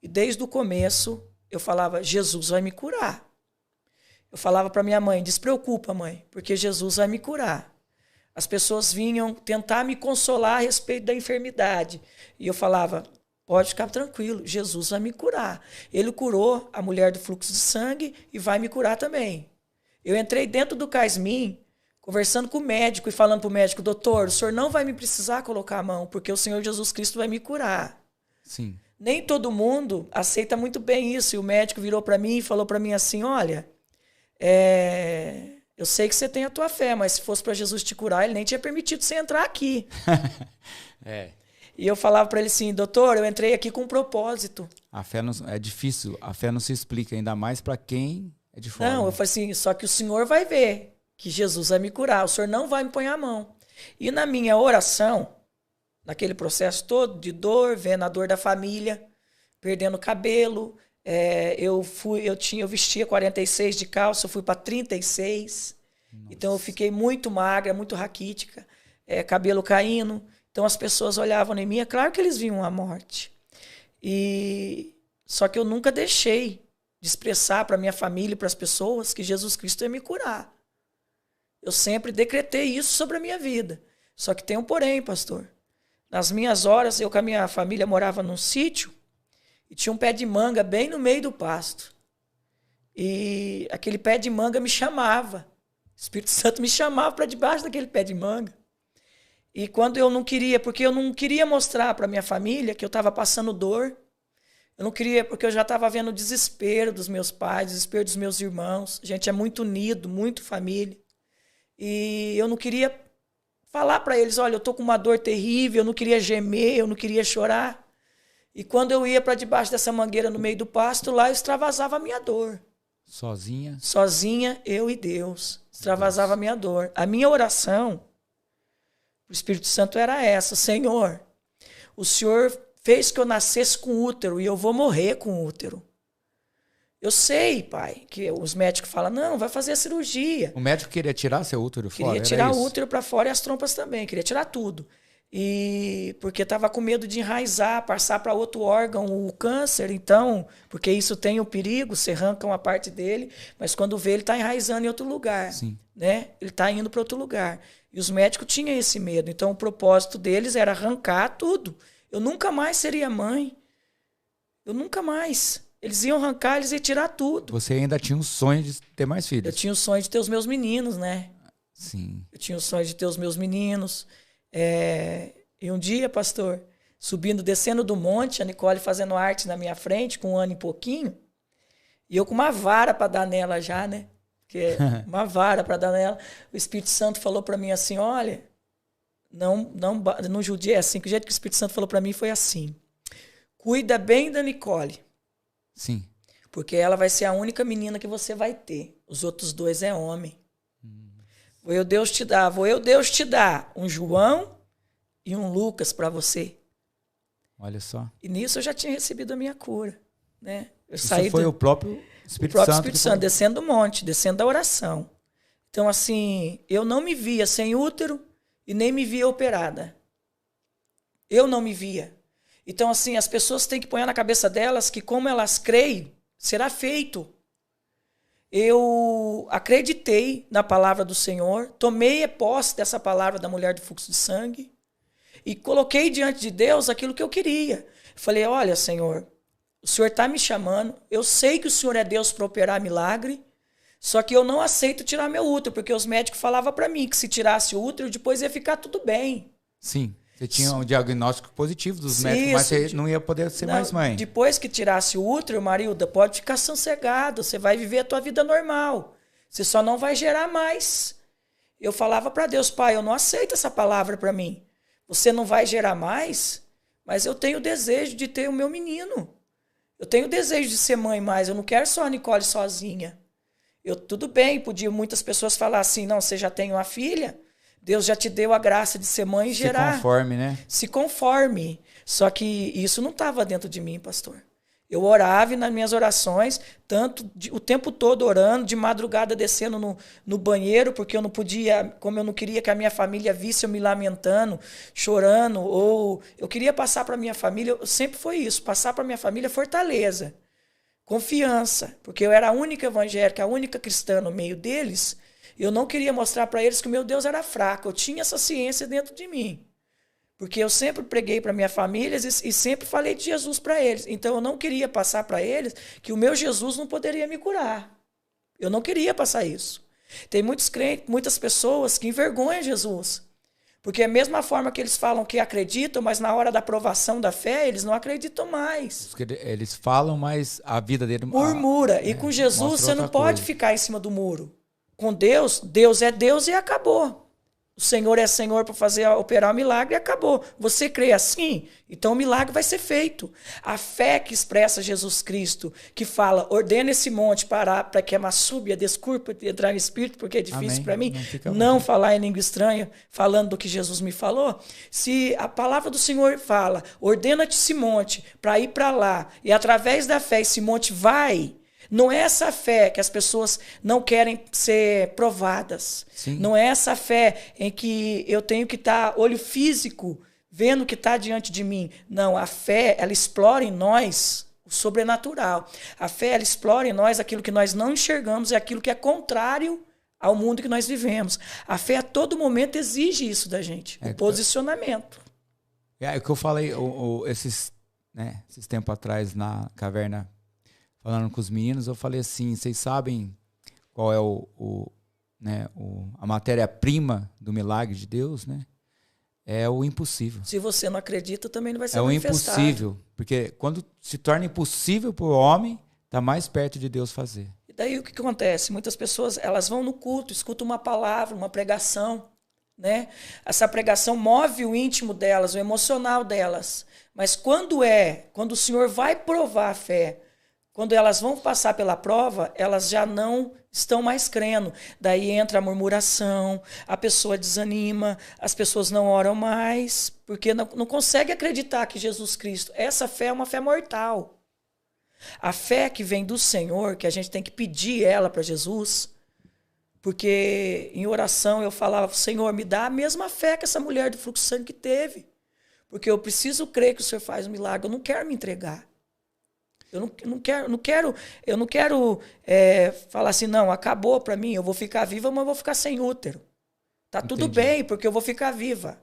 e desde o começo eu falava, Jesus vai me curar. Eu falava para minha mãe, despreocupa, mãe, porque Jesus vai me curar. As pessoas vinham tentar me consolar a respeito da enfermidade. E eu falava, pode ficar tranquilo, Jesus vai me curar. Ele curou a mulher do fluxo de sangue e vai me curar também. Eu entrei dentro do Casmin, conversando com o médico e falando para o médico, doutor, o senhor não vai me precisar colocar a mão, porque o Senhor Jesus Cristo vai me curar. Sim. Nem todo mundo aceita muito bem isso. E o médico virou para mim e falou para mim assim, olha, eu sei que você tem a tua fé, mas se fosse para Jesus te curar, ele nem tinha permitido você entrar aqui. E eu falava para ele assim, doutor, eu entrei aqui com um propósito. A fé não, é difícil, a fé não se explica, ainda mais para quem é de fora. Não, eu falei assim, só que o senhor vai ver que Jesus vai me curar, o senhor não vai me pôr a mão. E na minha oração, naquele processo todo de dor, vendo a dor da família, perdendo cabelo, eu vestia 46 de calça, eu fui para 36. Nossa. Então eu fiquei muito magra, muito raquítica, cabelo caindo. Então as pessoas olhavam em mim, é claro que eles viam a morte. Só que eu nunca deixei de expressar para minha família e para as pessoas que Jesus Cristo ia me curar. Eu sempre decretei isso sobre a minha vida. Só que tem um porém, pastor. Nas minhas horas, eu com a minha família morava num sítio e tinha um pé de manga bem no meio do pasto. E aquele pé de manga me chamava. O Espírito Santo me chamava para debaixo daquele pé de manga. E quando eu não queria, porque eu não queria mostrar para minha família que eu estava passando dor. Eu não queria, porque eu já estava vendo o desespero dos meus pais, o desespero dos meus irmãos. A gente é muito unido, muito família. E eu não queria falar para eles, olha, eu estou com uma dor terrível, eu não queria gemer, eu não queria chorar. E quando eu ia para debaixo dessa mangueira no meio do pasto, lá eu extravasava a minha dor. Sozinha? Sozinha, eu e Deus. Extravasava a minha dor. A minha oração para o Espírito Santo era essa, Senhor, o Senhor fez que eu nascesse com útero e eu vou morrer com útero. Eu sei, pai, que os médicos falam, não, vai fazer a cirurgia. O médico queria tirar seu útero fora? Queria tirar o útero para fora e as trompas também, queria tirar tudo. E porque estava com medo de enraizar, passar para outro órgão o câncer, então, porque isso tem o perigo, você arranca uma parte dele, mas quando vê, ele está enraizando em outro lugar. Sim. Né? Ele está indo para outro lugar. E os médicos tinham esse medo. Então, o propósito deles era arrancar tudo. Eu nunca mais seria mãe. Eu nunca mais. Eles iam arrancar, eles iam tirar tudo. Você ainda tinha um sonho de ter mais filhos? Eu tinha o sonho de ter os meus meninos, né? Sim. Eu tinha o sonho de ter os meus meninos. E um dia, pastor, subindo, descendo do monte, a Nicole fazendo arte na minha frente, com 1 ano e pouquinho, e eu com uma vara para dar nela já, né? Porque uma vara para dar nela. O Espírito Santo falou para mim assim, olha, não judia, assim, que o jeito que o Espírito Santo falou para mim foi assim, cuida bem da Nicole. Sim. Porque ela vai ser a única menina que você vai ter. Os outros 2 é homem. Vou eu, Deus te dar um João e um Lucas para você. Olha só. E nisso eu já tinha recebido a minha cura. Né? Isso foi o próprio Espírito Santo. O próprio Espírito Santo, descendo do monte, descendo da oração. Então, assim, eu não me via sem útero e nem me via operada. Eu não me via. Então, assim, as pessoas têm que pôr na cabeça delas que como elas creem, será feito. Eu acreditei na palavra do Senhor, tomei posse dessa palavra da mulher do fluxo de sangue e coloquei diante de Deus aquilo que eu queria. Falei, olha, Senhor, o Senhor está me chamando, eu sei que o Senhor é Deus para operar milagre, só que eu não aceito tirar meu útero, porque os médicos falavam para mim que se tirasse o útero, depois ia ficar tudo bem. Sim. Você tinha um diagnóstico positivo dos médicos, mas você não ia poder ser mais mãe. Depois que tirasse o útero, Marilda, pode ficar sossegado, você vai viver a tua vida normal. Você só não vai gerar mais. Eu falava para Deus, pai, eu não aceito essa palavra para mim. Você não vai gerar mais, mas eu tenho o desejo de ter o meu menino. Eu tenho o desejo de ser mãe mais, eu não quero só a Nicole sozinha. Tudo bem, podia muitas pessoas falar assim, não, você já tem uma filha, Deus já te deu a graça de ser mãe e gerar. Se conforme, né? Se conforme. Só que isso não estava dentro de mim, pastor. Eu orava e nas minhas orações, o tempo todo orando, de madrugada descendo no banheiro, porque eu não podia, como eu não queria que a minha família visse eu me lamentando, chorando, ou eu queria passar para a minha família, sempre foi isso, passar para a minha família fortaleza, confiança, porque eu era a única evangélica, a única cristã no meio deles. Eu não queria mostrar para eles que o meu Deus era fraco. Eu tinha essa ciência dentro de mim. Porque eu sempre preguei para minha família e sempre falei de Jesus para eles. Então eu não queria passar para eles que o meu Jesus não poderia me curar. Eu não queria passar isso. Tem muitos crentes, muitas pessoas que envergonham Jesus. Porque a mesma forma que eles falam que acreditam, mas na hora da aprovação da fé, eles não acreditam mais. Eles falam, mas a vida dele... Murmura. E com Jesus você não pode ficar em cima do muro. Com Deus, Deus é Deus e acabou. O Senhor é Senhor para operar o milagre e acabou. Você crê assim? Então o milagre vai ser feito. A fé que expressa Jesus Cristo, que fala, ordena esse monte parar para que a maçúbia desculpa de entrar no Espírito, porque é difícil para mim não falar em língua estranha, falando do que Jesus me falou. Se a palavra do Senhor fala, ordena-te esse monte para ir para lá, e através da fé esse monte vai... Não é essa fé que as pessoas não querem ser provadas. Sim. Não é essa fé em que eu tenho que estar olho físico vendo o que está diante de mim. Não, a fé, ela explora em nós o sobrenatural. A fé, ela explora em nós aquilo que nós não enxergamos e aquilo que é contrário ao mundo que nós vivemos. A fé a todo momento exige isso da gente, o posicionamento. É o que eu falei esses tempos atrás na caverna, falando com os meninos, eu falei assim, vocês sabem qual é a matéria-prima do milagre de Deus, né? É o impossível. Se você não acredita, também não vai ser manifestado. É o impossível, porque quando se torna impossível para o homem, está mais perto de Deus fazer. E daí o que acontece? Muitas pessoas, elas vão no culto, escutam uma palavra, uma pregação, né? Essa pregação move o íntimo delas, o emocional delas. Mas quando o Senhor vai provar a fé, quando elas vão passar pela prova, elas já não estão mais crendo. Daí entra a murmuração, a pessoa desanima, as pessoas não oram mais, porque não consegue acreditar que Jesus Cristo... Essa fé é uma fé mortal. A fé que vem do Senhor, que a gente tem que pedir ela para Jesus, Porque em oração eu falava, Senhor, me dá a mesma fé que essa mulher do fluxo de sangue que teve. Porque eu preciso crer que o Senhor faz um milagre. Eu não quero me entregar. Eu não quero falar assim, não, acabou para mim, eu vou ficar viva, mas eu vou ficar sem útero. Tá tudo bem, porque eu vou ficar viva.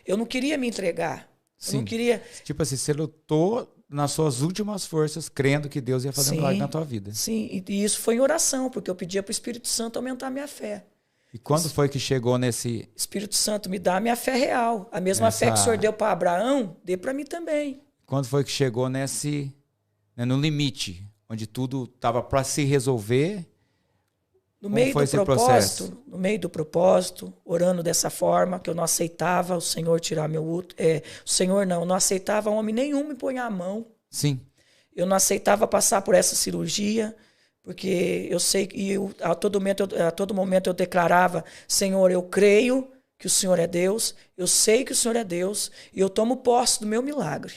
Eu não queria me entregar. Sim. Eu não queria... Tipo assim, você lutou nas suas últimas forças, crendo que Deus ia fazer um milagre na tua vida. Sim, e isso foi em oração, porque eu pedia para o Espírito Santo aumentar a minha fé. E quando foi que chegou nesse... Espírito Santo, me dá a minha fé real. A mesma fé que o Senhor deu para Abraão, dê para mim também. Quando foi que chegou nesse... no limite, onde tudo estava para se resolver? No meio do propósito, orando dessa forma, que eu não aceitava o Senhor tirar meu útero. O Senhor não aceitava homem nenhum me pôr a mão. Sim. Eu não aceitava passar por essa cirurgia, porque eu sei que a todo momento eu declarava, Senhor, eu creio que o Senhor é Deus, eu sei que o Senhor é Deus, e eu tomo posse do meu milagre.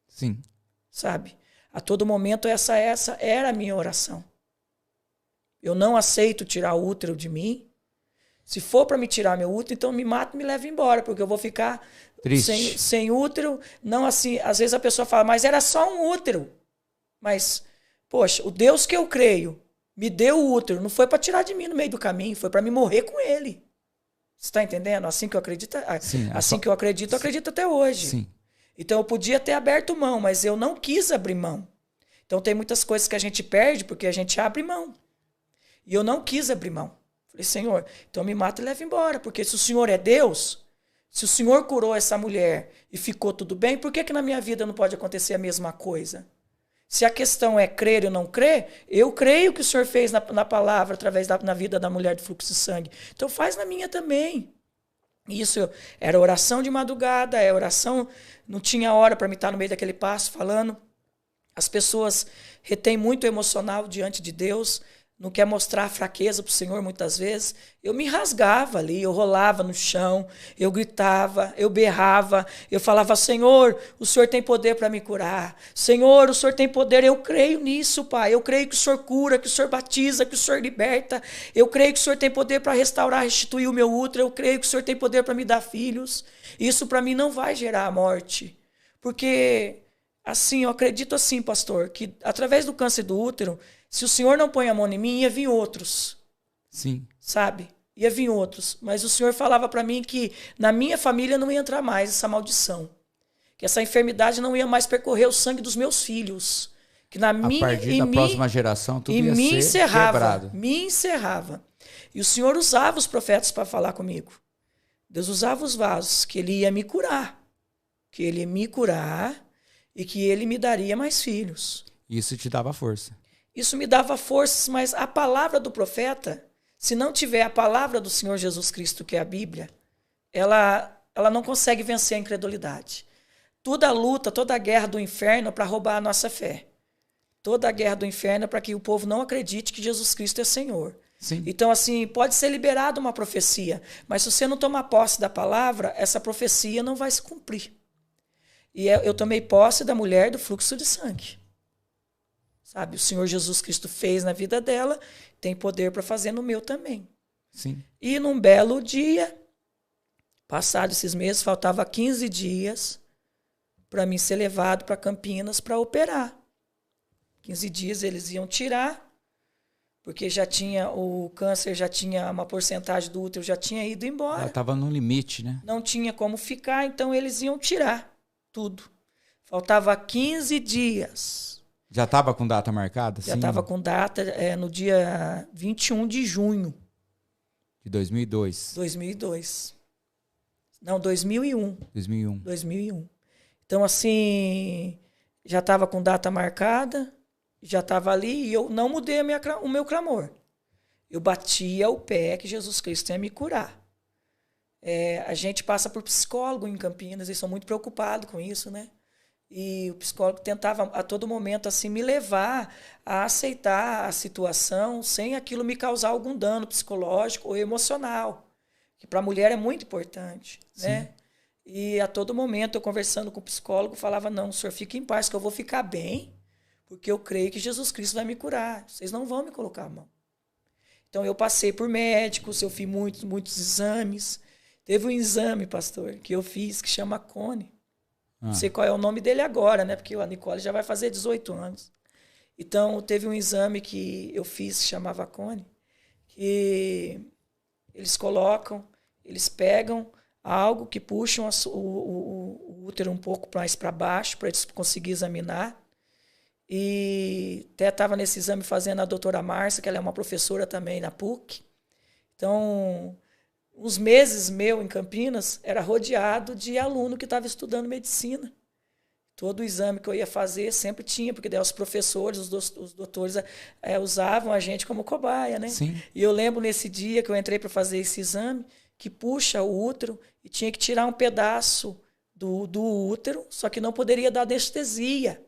Sim. Sabe? A todo momento essa era a minha oração. Eu não aceito tirar o útero de mim. Se for para me tirar meu útero, então me mata e me leva embora, porque eu vou ficar sem útero. Não assim, às vezes a pessoa fala, mas era só um útero. Mas, poxa, o Deus que eu creio me deu o útero, não foi para tirar de mim no meio do caminho, foi para me morrer com ele. Você está entendendo? Assim que eu acredito, eu acredito até hoje. Sim. Então eu podia ter aberto mão, mas eu não quis abrir mão. Então tem muitas coisas que a gente perde porque a gente abre mão. E eu não quis abrir mão. Falei, Senhor, então me mata e leva embora. Porque se o Senhor é Deus, se o Senhor curou essa mulher e ficou tudo bem, por que na minha vida não pode acontecer a mesma coisa? Se a questão é crer ou não crer, eu creio que o Senhor fez na palavra, através na vida da mulher de fluxo de sangue. Então faz na minha também. Isso era oração de madrugada, oração, não tinha hora para me estar no meio daquele passo falando. As pessoas retêm muito emocional diante de Deus, não quer mostrar fraqueza para o Senhor muitas vezes. Eu me rasgava ali, eu rolava no chão, eu gritava, eu berrava, eu falava, Senhor, o Senhor tem poder para me curar. Senhor, o Senhor tem poder, eu creio nisso, Pai. Eu creio que o Senhor cura, que o Senhor batiza, que o Senhor liberta. Eu creio que o Senhor tem poder para restaurar, restituir o meu útero. Eu creio que o Senhor tem poder para me dar filhos. Isso para mim não vai gerar a morte. Porque, assim, eu acredito assim, pastor, que através do câncer do útero, se o Senhor não põe a mão em mim, ia vir outros. Sim. Sabe? Ia vir outros. Mas o Senhor falava para mim que na minha família não ia entrar mais essa maldição. Que essa enfermidade não ia mais percorrer o sangue dos meus filhos. Que na minha, a partir da próxima geração, tudo ia ser quebrado. Me encerrava. E o Senhor usava os profetas para falar comigo. Deus usava os vasos, que Ele ia me curar. Que Ele ia me curar e que Ele me daria mais filhos. Isso te dava força. Isso me dava forças, mas a palavra do profeta, se não tiver a palavra do Senhor Jesus Cristo, que é a Bíblia, ela não consegue vencer a incredulidade. Toda a luta, toda a guerra do inferno é para roubar a nossa fé. Toda a guerra do inferno é para que o povo não acredite que Jesus Cristo é Senhor. Sim. Então, assim, pode ser liberada uma profecia, mas se você não tomar posse da palavra, essa profecia não vai se cumprir. E eu tomei posse da mulher do fluxo de sangue. Sabe, o Senhor Jesus Cristo fez na vida dela, tem poder para fazer no meu também. Sim. E num belo dia, passados esses meses, faltava 15 dias para mim ser levado para Campinas para operar. 15 dias eles iam tirar, porque o câncer já tinha uma porcentagem do útero, já tinha ido embora. Ela estava no limite, né? Não tinha como ficar, então eles iam tirar tudo. Faltava 15 dias. Já estava com data marcada? Já estava com data no dia 21 de junho. De 2002. 2002. Não, 2001. 2001. 2001. Então, assim, já estava com data marcada, já estava ali e eu não mudei o meu clamor. Eu batia o pé que Jesus Cristo ia me curar. A gente passa por psicólogo em Campinas, eles são muito preocupados com isso, né? E o psicólogo tentava a todo momento assim me levar a aceitar a situação sem aquilo me causar algum dano psicológico ou emocional, que para a mulher é muito importante, né? E a todo momento eu conversando com o psicólogo falava, não, o senhor fique em paz que eu vou ficar bem, porque eu creio que Jesus Cristo vai me curar, vocês não vão me colocar a mão. Então, eu passei por médicos, eu fiz muitos exames. Teve um exame, pastor, que eu fiz, que chama Cone. Não sei qual é o nome dele agora, né? Porque a Nicole já vai fazer 18 anos. Então, teve um exame que eu fiz, que chamava Cone, que eles pegam algo que puxam o útero um pouco mais para baixo, para eles conseguirem examinar. E até estava nesse exame fazendo a doutora Márcia, que ela é uma professora também na PUC. Então, uns meses meu em Campinas, era rodeado de aluno que estava estudando medicina. Todo o exame que eu ia fazer sempre tinha, porque daí os professores, os doutores usavam a gente como cobaia, né? Sim. E eu lembro nesse dia que eu entrei para fazer esse exame, que puxa o útero e tinha que tirar um pedaço do útero, só que não poderia dar anestesia.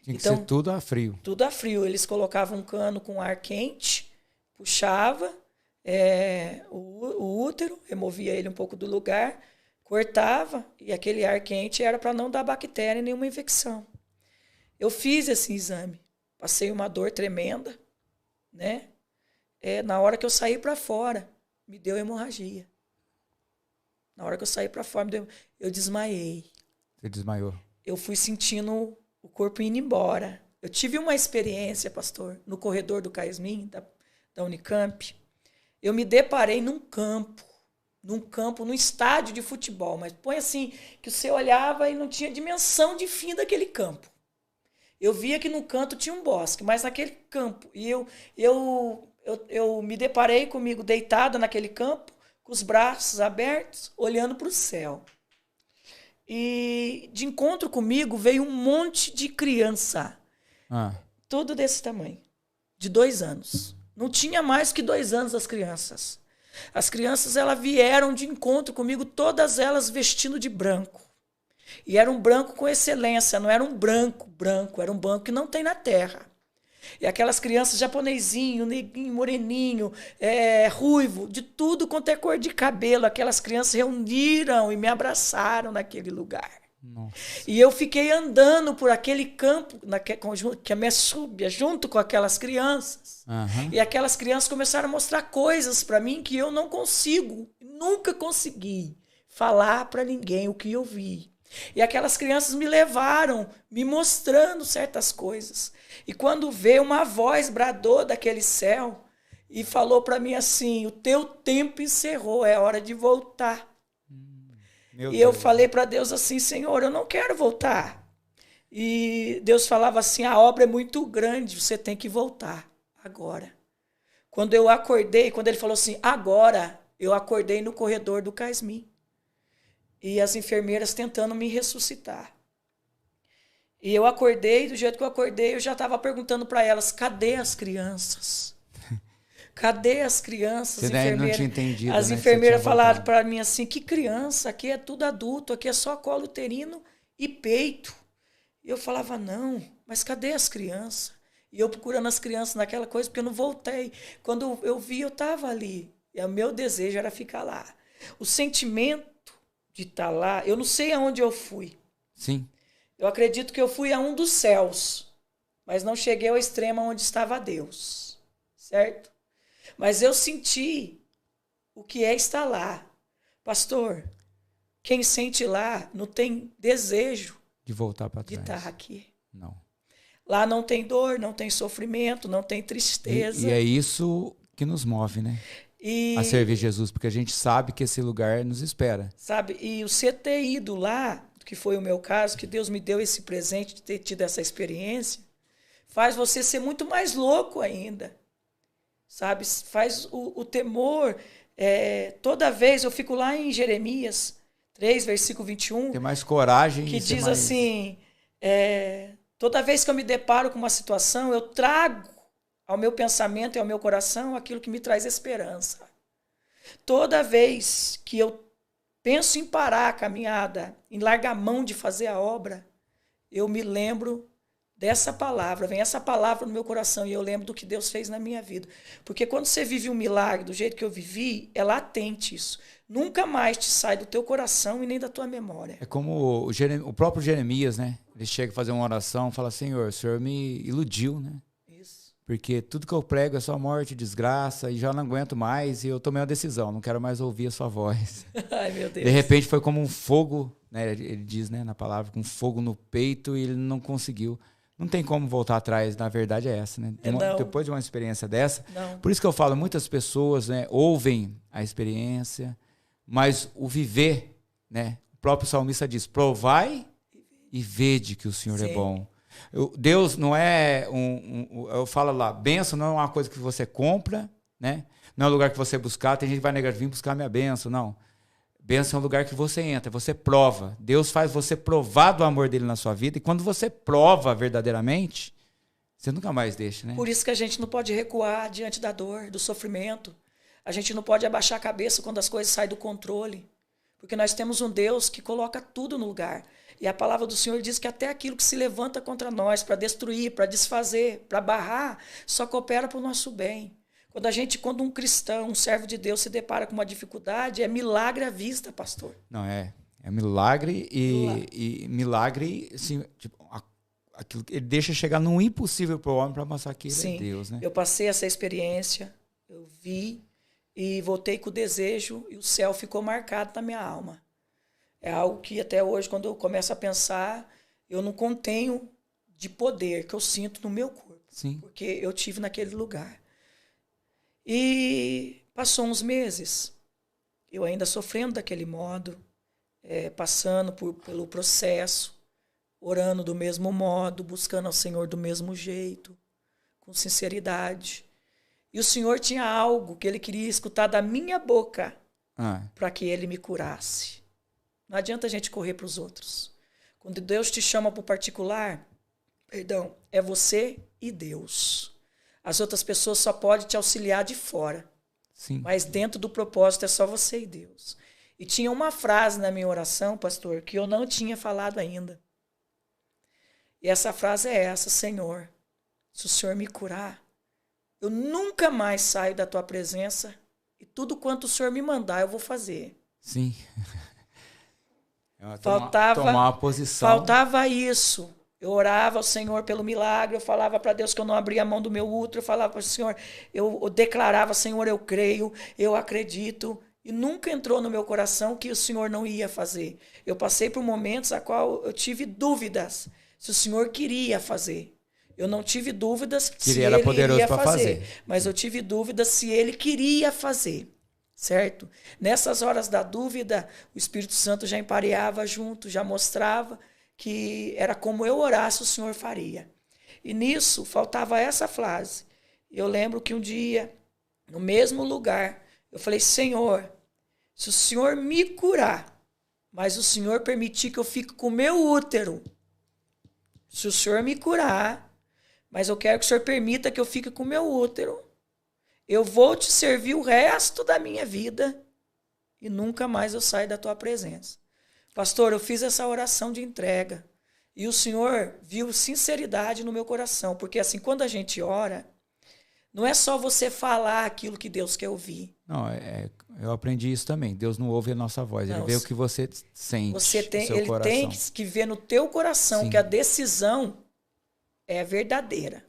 Tinha que ser tudo a frio. Tudo a frio. Eles colocavam um cano com ar quente, puxava o útero, removia ele um pouco do lugar, cortava, e aquele ar quente era para não dar bactéria nenhuma infecção. Eu fiz esse exame, passei uma dor tremenda, né? Na hora que eu saí para fora, me deu hemorragia. Na hora que eu saí para fora, eu desmaiei. Você desmaiou? Eu fui sentindo o corpo indo embora. Eu tive uma experiência, pastor, no corredor do Caismin, da Unicamp. Eu me deparei num campo, num estádio de futebol, mas põe assim, que você olhava e não tinha dimensão de fim daquele campo. Eu via que no canto tinha um bosque, mas naquele campo, e eu me deparei comigo deitada naquele campo, com os braços abertos, olhando para o céu. E de encontro comigo veio um monte de criança, tudo desse tamanho, de 2 anos. Não tinha mais que 2 anos as crianças. As crianças, elas vieram de encontro comigo, todas elas vestindo de branco. E era um branco com excelência, não era um branco, era um branco que não tem na terra. E aquelas crianças japonesinho, neguinho, moreninho, ruivo, de tudo quanto é cor de cabelo, aquelas crianças reuniram e me abraçaram naquele lugar. Nossa. E eu fiquei andando por aquele campo, que a minha súbia, junto com aquelas crianças. Uhum. E aquelas crianças começaram a mostrar coisas para mim que eu não consigo, nunca consegui falar para ninguém o que eu vi. E aquelas crianças me levaram, me mostrando certas coisas. E quando veio, uma voz bradou daquele céu e falou para mim assim: o teu tempo encerrou, é hora de voltar. E eu falei para Deus assim: Senhor, eu não quero voltar. E Deus falava assim: a obra é muito grande, você tem que voltar agora. Quando eu acordei, quando ele falou assim, agora, eu acordei no corredor do Caismin. E as enfermeiras tentando me ressuscitar. E eu acordei, do jeito que eu acordei, eu já estava perguntando para elas: cadê as crianças? Cadê as crianças? Você daí não tinha entendido, as enfermeiras falaram para mim assim: que criança? Aqui é tudo adulto, aqui é só colo uterino e peito. E eu falava: não, mas cadê as crianças? E eu procurando as crianças naquela coisa, porque eu não voltei. Quando eu vi, eu estava ali. E o meu desejo era ficar lá. O sentimento de estar lá, eu não sei aonde eu fui. Sim. Eu acredito que eu fui a um dos céus, mas não cheguei ao extremo onde estava Deus, certo? Mas eu senti o que é estar lá. Pastor, quem sente lá não tem desejo de voltar para trás. De estar aqui. Não. Lá não tem dor, não tem sofrimento, não tem tristeza. E é isso que nos move, né? A servir Jesus, porque a gente sabe que esse lugar nos espera. Sabe? E o você ter ido lá, que foi o meu caso, que Deus me deu esse presente de ter tido essa experiência, faz você ser muito mais louco ainda. Sabe? Faz o temor. Toda vez eu fico lá em Jeremias 3, versículo 21. Tem mais coragem. Que diz assim, toda vez que eu me deparo com uma situação, eu trago ao meu pensamento e ao meu coração aquilo que me traz esperança. Toda vez que eu penso em parar a caminhada, em largar a mão de fazer a obra, eu me lembro dessa palavra, vem essa palavra no meu coração e eu lembro do que Deus fez na minha vida. Porque quando você vive um milagre do jeito que eu vivi, é latente isso. Nunca mais te sai do teu coração e nem da tua memória. É como o próprio Jeremias, né? Ele chega a fazer uma oração e fala: Senhor, o Senhor me iludiu, né? Isso. Porque tudo que eu prego é só morte, desgraça, e já não aguento mais, e eu tomei uma decisão, não quero mais ouvir a sua voz. Ai, meu Deus. De repente foi como um fogo, né? Ele diz, né, na palavra, com fogo no peito, e ele não conseguiu. Não tem como voltar atrás, na verdade é essa, né? Depois de uma experiência dessa. Não. Por isso que eu falo, muitas pessoas, né, ouvem a experiência, mas o viver, né? O próprio salmista diz, provai e vede que o Senhor é bom. Deus não é eu falo lá, bênção não é uma coisa que você compra, né? Não é um lugar que você buscar. Tem gente que vai negar, vim buscar minha bênção. Não. Bênção é um lugar que você entra, você prova. Deus faz você provar do amor dele na sua vida. E quando você prova verdadeiramente, você nunca mais deixa, né? Por isso que a gente não pode recuar diante da dor, do sofrimento. A gente não pode abaixar a cabeça quando as coisas saem do controle. Porque nós temos um Deus que coloca tudo no lugar. E a palavra do Senhor diz que até aquilo que se levanta contra nós para destruir, para desfazer, para barrar, só coopera para o nosso bem. Quando um cristão, um servo de Deus se depara com uma dificuldade, é milagre à vista, pastor. Não, é milagre e milagre, assim, tipo, aquilo que ele deixa chegar num impossível para o homem para mostrar que ele é Deus, né? Eu passei essa experiência, eu vi e voltei com o desejo e o céu ficou marcado na minha alma. É algo que até hoje, quando eu começo a pensar, eu não contenho de poder que eu sinto no meu corpo. Sim. Porque eu tive naquele lugar. E passou uns meses, eu ainda sofrendo daquele modo, passando pelo processo, orando do mesmo modo, buscando ao Senhor do mesmo jeito, com sinceridade. E o Senhor tinha algo que Ele queria escutar da minha boca para que Ele me curasse. Não adianta a gente correr para os outros. Quando Deus te chama para o particular, é você e Deus. As outras pessoas só podem te auxiliar de fora. Sim. Mas dentro do propósito é só você e Deus. E tinha uma frase na minha oração, pastor, que eu não tinha falado ainda. E essa frase é essa: Senhor, se o Senhor me curar, eu nunca mais saio da tua presença e tudo quanto o Senhor me mandar eu vou fazer. Sim. Tomar uma posição. Faltava isso. Eu orava ao Senhor pelo milagre, eu falava para Deus que eu não abria a mão do meu útero, eu falava para o Senhor, eu declarava, Senhor, eu creio, eu acredito, e nunca entrou no meu coração que o Senhor não ia fazer. Eu passei por momentos a qual eu tive dúvidas se o Senhor queria fazer. Eu não tive dúvidas se Ele iria fazer, mas eu tive dúvidas se Ele queria fazer. Certo? Nessas horas da dúvida, o Espírito Santo já empareava junto, já mostrava que era como eu orasse, o Senhor faria. E nisso, faltava essa frase. Eu lembro que um dia, no mesmo lugar, eu falei, Senhor, se o Senhor me curar, mas o Senhor permitir que eu fique com o meu útero, se o Senhor me curar, mas eu quero que o Senhor permita que eu fique com o meu útero, eu vou te servir o resto da minha vida e nunca mais eu saio da tua presença. Pastor, eu fiz essa oração de entrega e o Senhor viu sinceridade no meu coração, porque assim, quando a gente ora, não é só você falar aquilo que Deus quer ouvir. Não, eu aprendi isso também. Deus não ouve a nossa voz, Ele vê o que você sente. Ele tem que ver no teu coração. Sim. Que a decisão é verdadeira.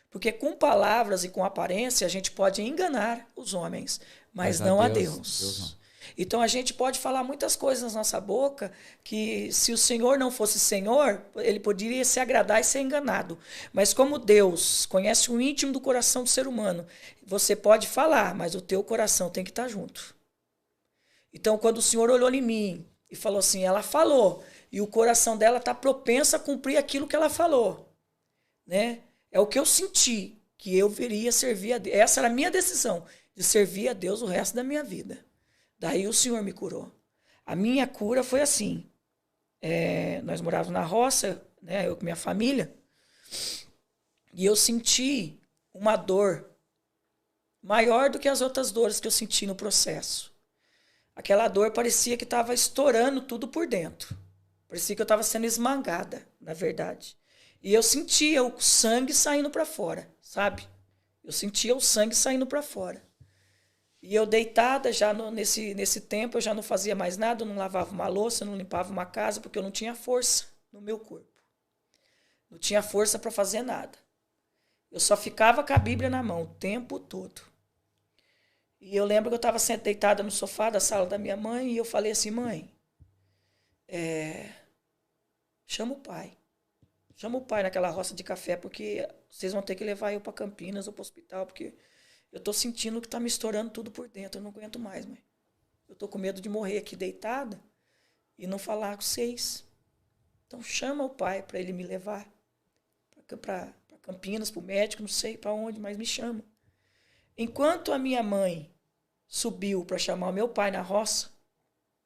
Porque com palavras e com aparência a gente pode enganar os homens, mas não a Deus. Deus não. Então a gente pode falar muitas coisas na nossa boca que se o Senhor não fosse Senhor, Ele poderia se agradar e ser enganado. Mas como Deus conhece o íntimo do coração do ser humano, você pode falar, mas o teu coração tem que estar junto. Então quando o Senhor olhou em mim e falou assim, ela falou, e o coração dela está propenso a cumprir aquilo que ela falou, né? É o que eu senti, que eu viria servir a Deus. Essa era a minha decisão, de servir a Deus o resto da minha vida. Daí o Senhor me curou. A minha cura foi assim. Nós morávamos na roça, né, eu com minha família, e eu senti uma dor maior do que as outras dores que eu senti no processo. Aquela dor parecia que estava estourando tudo por dentro. Parecia que eu estava sendo esmagada, na verdade. E eu sentia o sangue saindo para fora, sabe? Eu sentia o sangue saindo para fora. E eu deitada, já nesse tempo, eu já não fazia mais nada, eu não lavava uma louça, eu não limpava uma casa, porque eu não tinha força no meu corpo. Não tinha força para fazer nada. Eu só ficava com a Bíblia na mão o tempo todo. E eu lembro que eu estava deitada no sofá da sala da minha mãe e eu falei assim, mãe, chama o pai. Chama o pai naquela roça de café, porque vocês vão ter que levar eu para Campinas ou para o hospital, porque eu estou sentindo que está me estourando tudo por dentro. Eu não aguento mais, mãe. Eu estou com medo de morrer aqui deitada e não falar com vocês. Então chama o pai para ele me levar para Campinas, para o médico, não sei para onde, mas me chama. Enquanto a minha mãe subiu para chamar o meu pai na roça,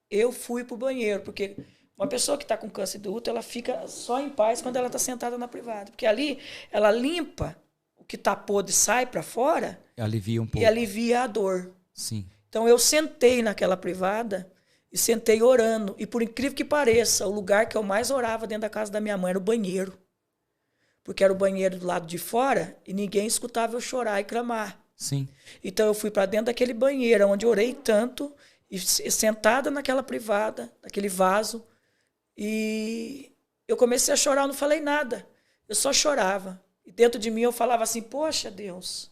eu fui para o banheiro, porque uma pessoa que está com câncer de útero, ela fica só em paz quando ela está sentada na privada. Porque ali ela limpa o que está podre, sai para fora Alivia um pouco. E alivia a dor. Sim. Então eu sentei naquela privada e sentei orando. E por incrível que pareça, o lugar que eu mais orava dentro da casa da minha mãe era o banheiro. Porque era o banheiro do lado de fora e ninguém escutava eu chorar e clamar. Sim. Então eu fui para dentro daquele banheiro, onde eu orei tanto, e sentada naquela privada, naquele vaso, e eu comecei a chorar, eu não falei nada. Eu só chorava. E dentro de mim eu falava assim, poxa, Deus,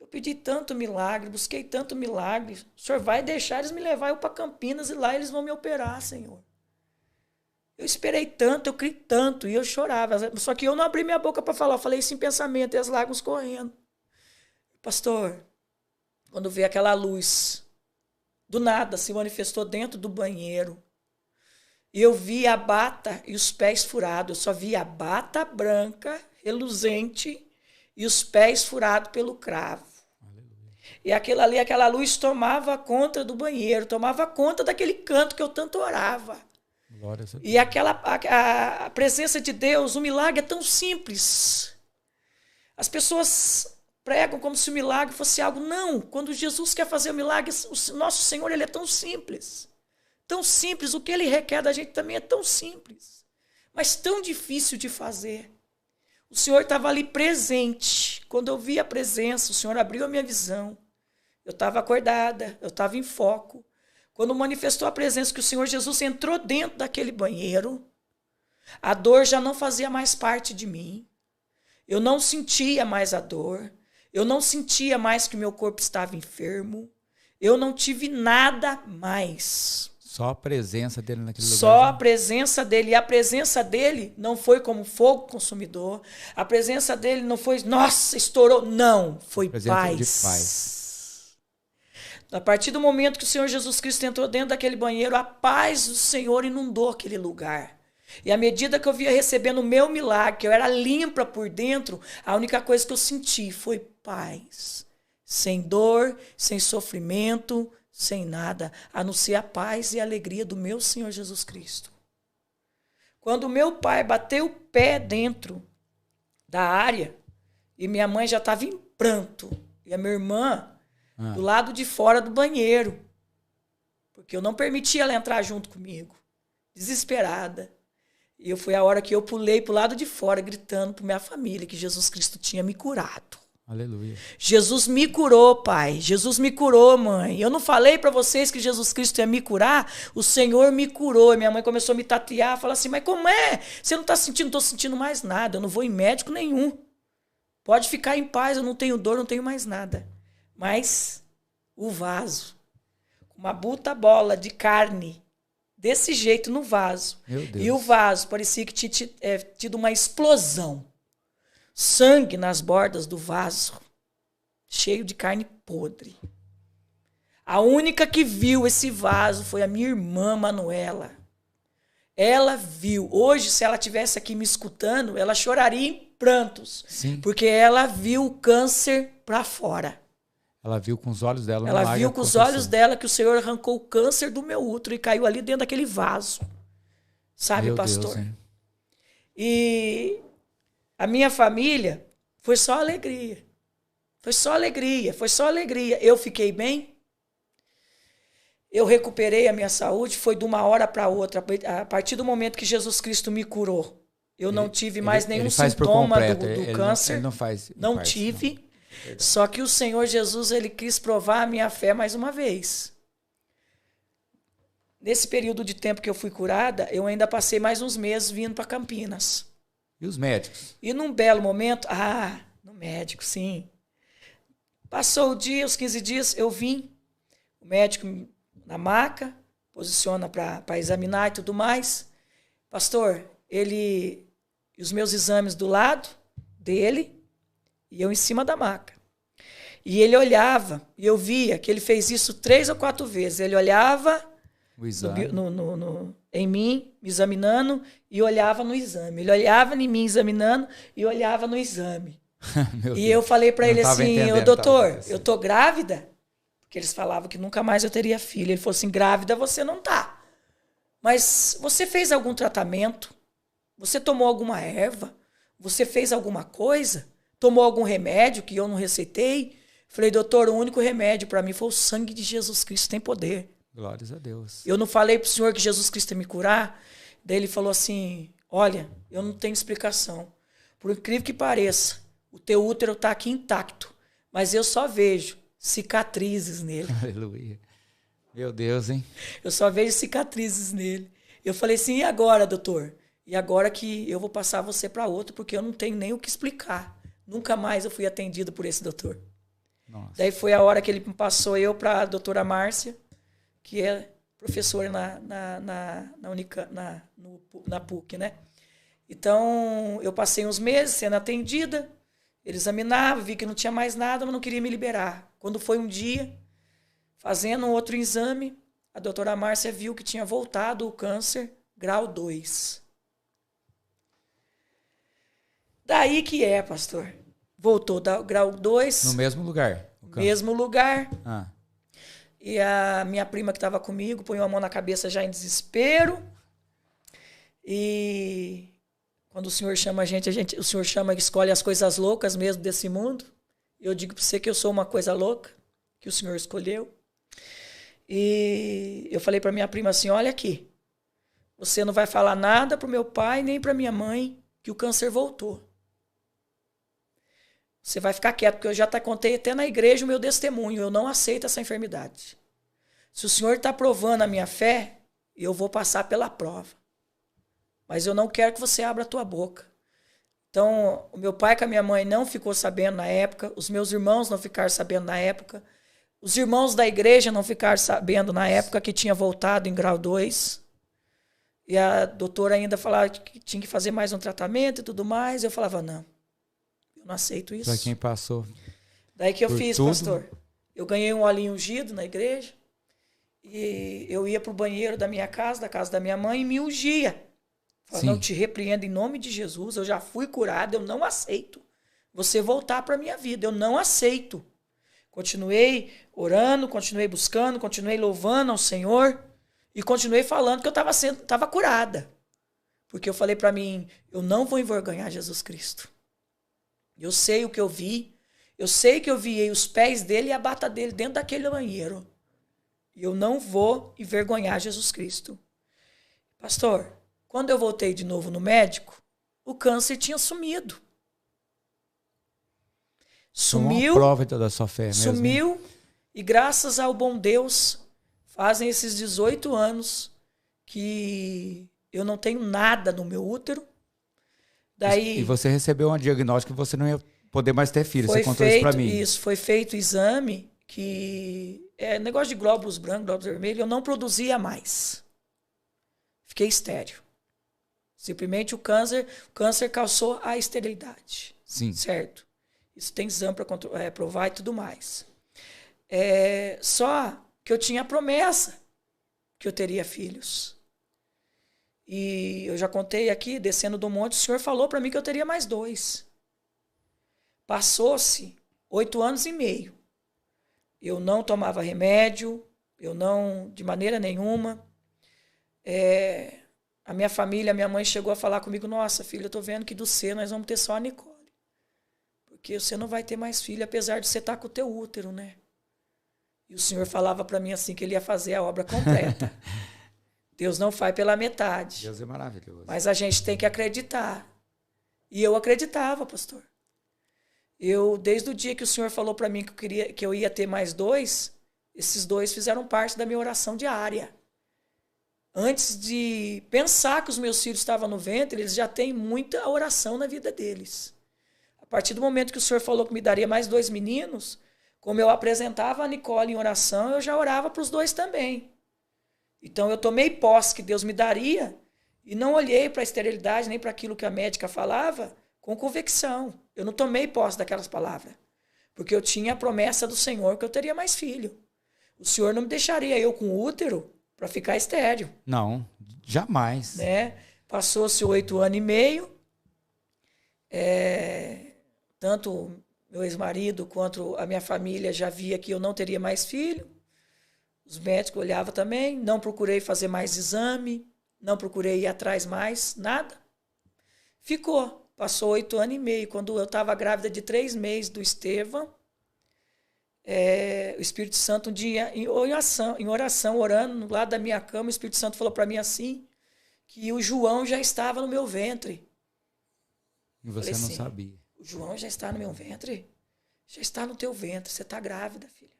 eu pedi tanto milagre, busquei tanto milagre, o Senhor vai deixar eles me levar eu para Campinas e lá eles vão me operar, Senhor. Eu esperei tanto, eu criei tanto, e eu chorava. Só que eu não abri minha boca para falar, eu falei isso em pensamento, e as lágrimas correndo. Pastor, quando veio aquela luz, do nada se manifestou dentro do banheiro. E eu vi a bata e os pés furados. Eu só vi a bata branca, reluzente, e os pés furados pelo cravo. Aleluia. E aquela luz tomava conta do banheiro, tomava conta daquele canto que eu tanto orava. Glória a Deus. E a presença de Deus, o milagre é tão simples. As pessoas pregam como se o milagre fosse algo. Não, quando Jesus quer fazer o milagre, o nosso Senhor, ele é tão simples. Tão simples, o que ele requer da gente também é tão simples. Mas tão difícil de fazer. O Senhor estava ali presente. Quando eu vi a presença, o Senhor abriu a minha visão. Eu estava acordada, eu estava em foco. Quando manifestou a presença que o Senhor Jesus entrou dentro daquele banheiro, a dor já não fazia mais parte de mim. Eu não sentia mais a dor. Eu não sentia mais que meu corpo estava enfermo. Eu não tive nada mais. Só a presença dele naquele lugar. Só a presença dele. E a presença dele não foi como fogo consumidor. A presença dele não foi, nossa, estourou. Não, foi paz. De paz. A partir do momento que o Senhor Jesus Cristo entrou dentro daquele banheiro, a paz do Senhor inundou aquele lugar. E à medida que eu via recebendo o meu milagre, que eu era limpa por dentro, a única coisa que eu senti foi paz. Sem dor, sem sofrimento, sem nada, a não ser a paz e a alegria do meu Senhor Jesus Cristo. Quando meu pai bateu o pé dentro da área, e minha mãe já estava em pranto, e a minha irmã do lado de fora do banheiro, porque eu não permitia ela entrar junto comigo, desesperada. E foi a hora que eu pulei para o lado de fora, gritando para minha família que Jesus Cristo tinha me curado. Aleluia. Jesus me curou, pai. Jesus me curou, mãe. Eu não falei para vocês que Jesus Cristo ia me curar? O Senhor me curou. E minha mãe começou a me tatear, falar assim, mas como é? Você não está sentindo? Não estou sentindo mais nada. Eu não vou em médico nenhum. Pode ficar em paz, eu não tenho dor, não tenho mais nada. Mas o vaso, com uma buta bola de carne, desse jeito no vaso. Meu Deus. E o vaso parecia que tinha tido uma explosão. Sangue nas bordas do vaso, cheio de carne podre. A única que viu esse vaso foi a minha irmã Manuela. Ela viu. Hoje, se ela estivesse aqui me escutando, ela choraria em prantos. Sim. Porque ela viu o câncer para fora. Ela viu com os olhos dela. Ela viu com os olhos dela que o Senhor arrancou o câncer do meu útero e caiu ali dentro daquele vaso. Sabe, meu pastor? Deus, e a minha família foi só alegria. Foi só alegria, foi só alegria. Eu fiquei bem. Eu recuperei a minha saúde, foi de uma hora para outra. A partir do momento que Jesus Cristo me curou, eu não tive mais nenhum sintoma do câncer. Ele não faz. Não tive. Não. Só que o Senhor Jesus, ele quis provar a minha fé mais uma vez. Nesse período de tempo que eu fui curada, eu ainda passei mais uns meses vindo para Campinas. E os médicos? E num belo momento, No médico, sim. Passou o dia, os 15 dias, eu vim. O médico na maca, posiciona para examinar e tudo mais. Pastor, ele... E os meus exames do lado dele e eu em cima da maca. E ele olhava, e eu via que ele fez isso 3 ou 4 vezes. Ele olhava em mim, me examinando, e olhava no exame. Ele olhava em mim, examinando, e olhava no exame. E eu falei para ele assim, ô doutor, eu tô grávida? Porque eles falavam que nunca mais eu teria filho. Ele falou assim, grávida você não tá. Mas você fez algum tratamento? Você tomou alguma erva? Você fez alguma coisa? Tomou algum remédio que eu não receitei? Falei, doutor, o único remédio para mim foi o sangue de Jesus Cristo, tem poder. Glórias a Deus. Eu não falei para o senhor que Jesus Cristo ia me curar? Daí ele falou assim, olha, eu não tenho explicação. Por incrível que pareça, o teu útero está aqui intacto, mas eu só vejo cicatrizes nele. Aleluia. Meu Deus, hein? Eu só vejo cicatrizes nele. Eu falei assim, e agora, doutor? E agora que eu vou passar você para outro, porque eu não tenho nem o que explicar. Nunca mais eu fui atendido por esse doutor. Nossa. Daí foi a hora que ele passou eu para a doutora Márcia, que é professora na PUC, né? Então, eu passei uns meses sendo atendida, ele examinava, vi que não tinha mais nada, mas não queria me liberar. Quando foi um dia, fazendo um outro exame, a doutora Márcia viu que tinha voltado o câncer grau 2. Daí que pastor. Voltou do grau 2. No mesmo lugar? Mesmo lugar. Ah. E a minha prima que estava comigo põe a mão na cabeça já em desespero. E quando o senhor chama a gente, o senhor chama, escolhe as coisas loucas mesmo desse mundo. Eu digo para você que eu sou uma coisa louca, que o senhor escolheu. E eu falei para minha prima assim, olha aqui, você não vai falar nada para o meu pai nem para minha mãe que o câncer voltou. Você vai ficar quieto, porque eu já contei até na igreja o meu testemunho. Eu não aceito essa enfermidade. Se o senhor está provando a minha fé, eu vou passar pela prova. Mas eu não quero que você abra a tua boca. Então, o meu pai com a minha mãe não ficou sabendo na época. Os meus irmãos não ficaram sabendo na época. Os irmãos da igreja não ficaram sabendo na época que tinha voltado em grau 2. E a doutora ainda falava que tinha que fazer mais um tratamento e tudo mais. Eu falava, não. Eu não aceito isso. Para quem passou. Daí que eu fiz, tudo. pastor. Eu ganhei um olhinho ungido na igreja. E eu ia para o banheiro da minha casa, da casa da minha mãe, e me ungia. Falava, não, te repreendo em nome de Jesus. Eu já fui curado, eu não aceito você voltar para a minha vida. Eu não aceito. Continuei orando, continuei buscando, continuei louvando ao Senhor. E continuei falando que eu estava curada. Porque eu falei para mim, eu não vou envergonhar Jesus Cristo. Eu sei o que eu vi. Eu sei que eu vi os pés dele e a bata dele dentro daquele banheiro. E eu não vou envergonhar Jesus Cristo. Pastor, quando eu voltei de novo no médico, o câncer tinha sumido. Sumiu. Uma prova da sua fé mesmo. Sumiu. E graças ao bom Deus, fazem esses 18 anos que eu não tenho nada no meu útero. Daí, e você recebeu um diagnóstico que você não ia poder mais ter filho. Você contou isso para mim. Isso, foi feito o exame que é negócio de glóbulos brancos, glóbulos vermelhos, eu não produzia mais. Fiquei estéril. Simplesmente o câncer causou a esterilidade. Sim. Certo? Isso tem exame para provar e tudo mais. Só que eu tinha a promessa que eu teria filhos. E eu já contei aqui, descendo do monte, o Senhor falou para mim que eu teria mais 2. Passou-se 8 anos e meio. Eu não tomava remédio, eu não, de maneira nenhuma. A minha família, a minha mãe chegou a falar comigo, nossa, filha, eu tô vendo que do C nós vamos ter só a Nicole. Porque você não vai ter mais filho, apesar de você estar com o teu útero, né? E o Senhor falava para mim assim, que ele ia fazer a obra completa. Deus não faz pela metade. Deus é maravilhoso. Mas a gente tem que acreditar. E eu acreditava, pastor. Desde o dia que o Senhor falou para mim que eu ia ter mais 2, esses 2 fizeram parte da minha oração diária. Antes de pensar que os meus filhos estavam no ventre, eles já têm muita oração na vida deles. partir do momento que o Senhor falou que me daria mais 2 meninos, como eu apresentava a Nicole em oração, eu já orava para os 2 também. Então eu tomei posse que Deus me daria e não olhei para a esterilidade nem para aquilo que a médica falava com convicção. Eu não tomei posse daquelas palavras, porque eu tinha a promessa do Senhor que eu teria mais filho. O Senhor não me deixaria eu com útero para ficar estéril. Não, jamais. Né? Passou-se 8 anos e meio. Tanto meu ex-marido quanto a minha família já via que eu não teria mais filho. Os médicos olhavam também. Não procurei fazer mais exame. Não procurei ir atrás mais. Nada. Ficou. Passou 8 anos e meio. Quando eu estava grávida de 3 meses do Estevão, o Espírito Santo, um dia, em oração, orando, no lado da minha cama, o Espírito Santo falou para mim assim, que o João já estava no meu ventre. E você não sabia. O João já está no meu ventre? Já está no teu ventre, você está grávida, filha.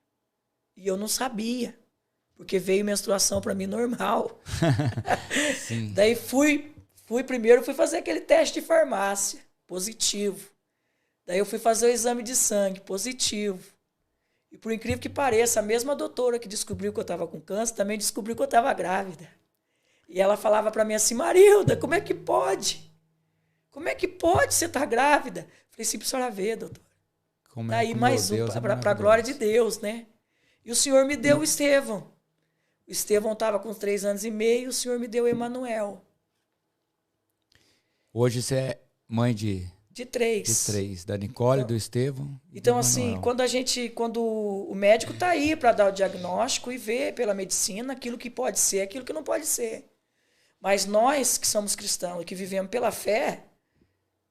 E eu não sabia, porque veio menstruação para mim normal. Sim. Daí fui fazer aquele teste de farmácia, positivo. Daí eu fui fazer o exame de sangue, positivo. E por incrível que pareça, a mesma doutora que descobriu que eu estava com câncer também descobriu que eu estava grávida. E ela falava para mim assim, Marilda, como é que pode? Como é que pode você estar grávida? Falei assim, para a senhora ver, doutora. Daí mais um, para a glória de Deus, né? E o Senhor me deu o Estevão. O Estevão estava com 3 anos e meio, o Senhor me deu o Emanuel. Hoje você é mãe de 3. De 3, da Nicole, do Estevão. Então, assim, quando o médico está aí para dar o diagnóstico e ver pela medicina aquilo que pode ser, aquilo que não pode ser. Mas nós que somos cristãos e que vivemos pela fé,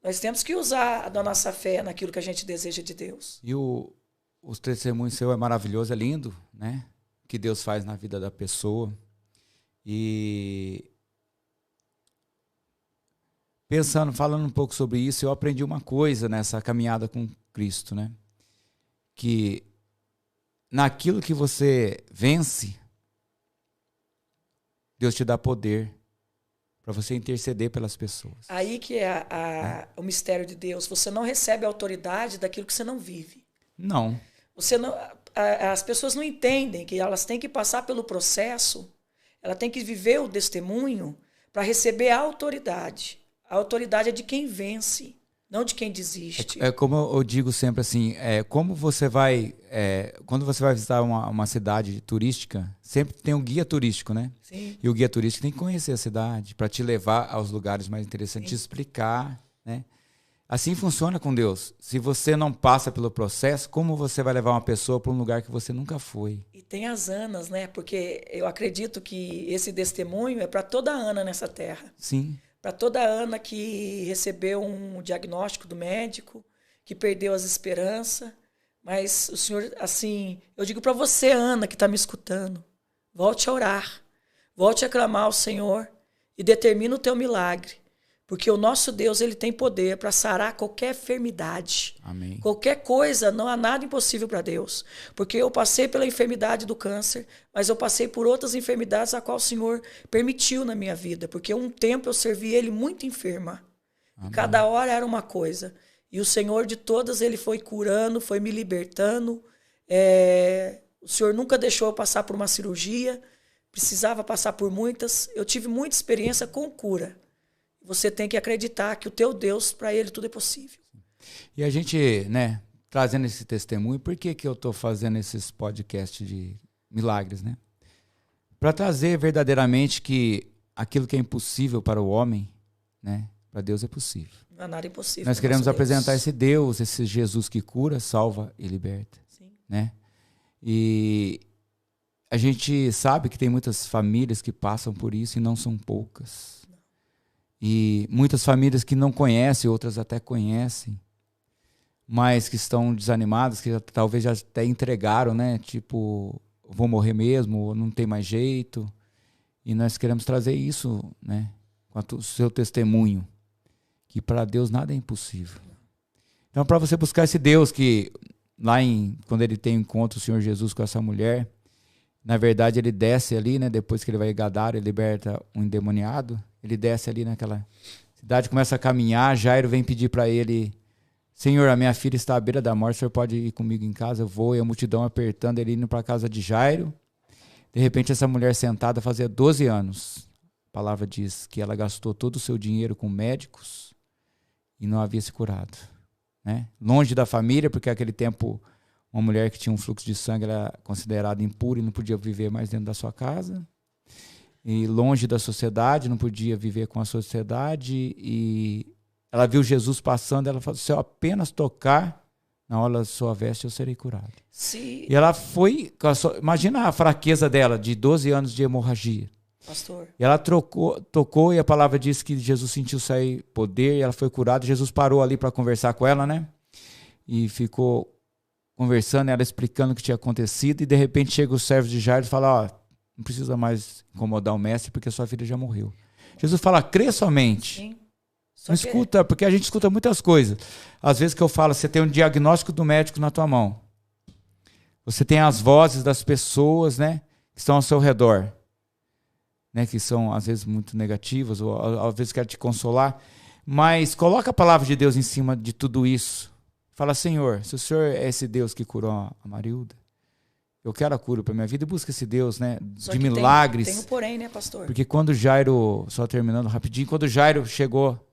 nós temos que usar a nossa fé naquilo que a gente deseja de Deus. E os testemunhos seu é maravilhoso, é lindo, né? O que Deus faz na vida da pessoa. E falando um pouco sobre isso, eu aprendi uma coisa nessa caminhada com Cristo, né? Que naquilo que você vence, Deus te dá poder para você interceder pelas pessoas. Aí que é o mistério de Deus. Você não recebe a autoridade daquilo que você não vive. Não. As pessoas não entendem que elas têm que passar pelo processo, elas têm que viver o testemunho para receber a autoridade. A autoridade é de quem vence, não de quem desiste. É como eu digo sempre assim, quando você vai visitar uma cidade turística, sempre tem um guia turístico, né? Sim. E o guia turístico tem que conhecer a cidade para te levar aos lugares mais interessantes, te explicar, né? Assim funciona com Deus. Se você não passa pelo processo, como você vai levar uma pessoa para um lugar que você nunca foi? E tem as Anas, né? Porque eu acredito que esse testemunho é para toda Ana nessa terra. Sim. Para toda Ana que recebeu um diagnóstico do médico, que perdeu as esperanças. Mas o Senhor, assim, eu digo para você, Ana, que está me escutando, volte a orar, volte a clamar ao Senhor e determine o teu milagre. Porque o nosso Deus, ele tem poder para sarar qualquer enfermidade. Amém. Qualquer coisa, não há nada impossível para Deus. Porque eu passei pela enfermidade do câncer, mas eu passei por outras enfermidades a qual o Senhor permitiu na minha vida. Porque um tempo eu servi ele muito enferma. Amém. Cada hora era uma coisa. E o Senhor de todas, ele foi curando, foi me libertando. O Senhor nunca deixou eu passar por uma cirurgia. Precisava passar por muitas. Eu tive muita experiência com cura. Você tem que acreditar que o teu Deus, para ele, tudo é possível. E a gente, né, trazendo esse testemunho, por que eu estou fazendo esses podcasts de milagres, né? Para trazer verdadeiramente que aquilo que é impossível para o homem, né, para Deus é possível. Não há nada impossível. Nós queremos apresentar esse Deus, esse Jesus que cura, salva e liberta. Sim. Né? E a gente sabe que tem muitas famílias que passam por isso e não são poucas. E muitas famílias que não conhecem, outras até conhecem, mas que estão desanimadas, que talvez já até entregaram, né? Tipo, vou morrer mesmo, não tem mais jeito. E nós queremos trazer isso, né? Com o seu testemunho, que para Deus nada é impossível. Então, para você buscar esse Deus que, quando ele tem um encontro, o Senhor Jesus com essa mulher, na verdade ele desce ali, né? Depois que ele vai em Gadara e liberta um endemoniado, ele desce ali naquela cidade, começa a caminhar, Jairo vem pedir para ele Senhor, a minha filha está à beira da morte, o senhor pode ir comigo em casa? Eu vou, e a multidão apertando, ele indo para a casa de Jairo. De repente, essa mulher sentada fazia 12 anos. A palavra diz que ela gastou todo o seu dinheiro com médicos e não havia se curado. Né? Longe da família, porque naquele tempo uma mulher que tinha um fluxo de sangue era considerada impura e não podia viver mais dentro da sua casa. E longe da sociedade, não podia viver com a sociedade. E ela viu Jesus passando, ela falou, se eu apenas tocar na hora da sua veste, eu serei curado. Sim. E ela foi, imagina a fraqueza dela, de 12 anos de hemorragia. Pastor. E ela tocou e a palavra diz que Jesus sentiu sair poder e ela foi curada. Jesus parou ali para conversar com ela, né? E ficou conversando, ela explicando o que tinha acontecido. E de repente chega o servo de Jairo e fala, ó, não precisa mais incomodar o mestre porque sua filha já morreu. Jesus fala, crê somente. Sim. Não escuta, porque a gente escuta muitas coisas. Às vezes que eu falo, você tem um diagnóstico do médico na tua mão. Você tem as vozes das pessoas, né, que estão ao seu redor, né, que são às vezes muito negativas, ou às vezes querem te consolar. Mas coloca a palavra de Deus em cima de tudo isso. Fala, Senhor, se o Senhor é esse Deus que curou a Marilda, eu quero a cura para minha vida, e busca esse Deus, né, de milagres. Tem um porém, né, pastor? Porque quando Jairo, só terminando rapidinho, quando Jairo chegou,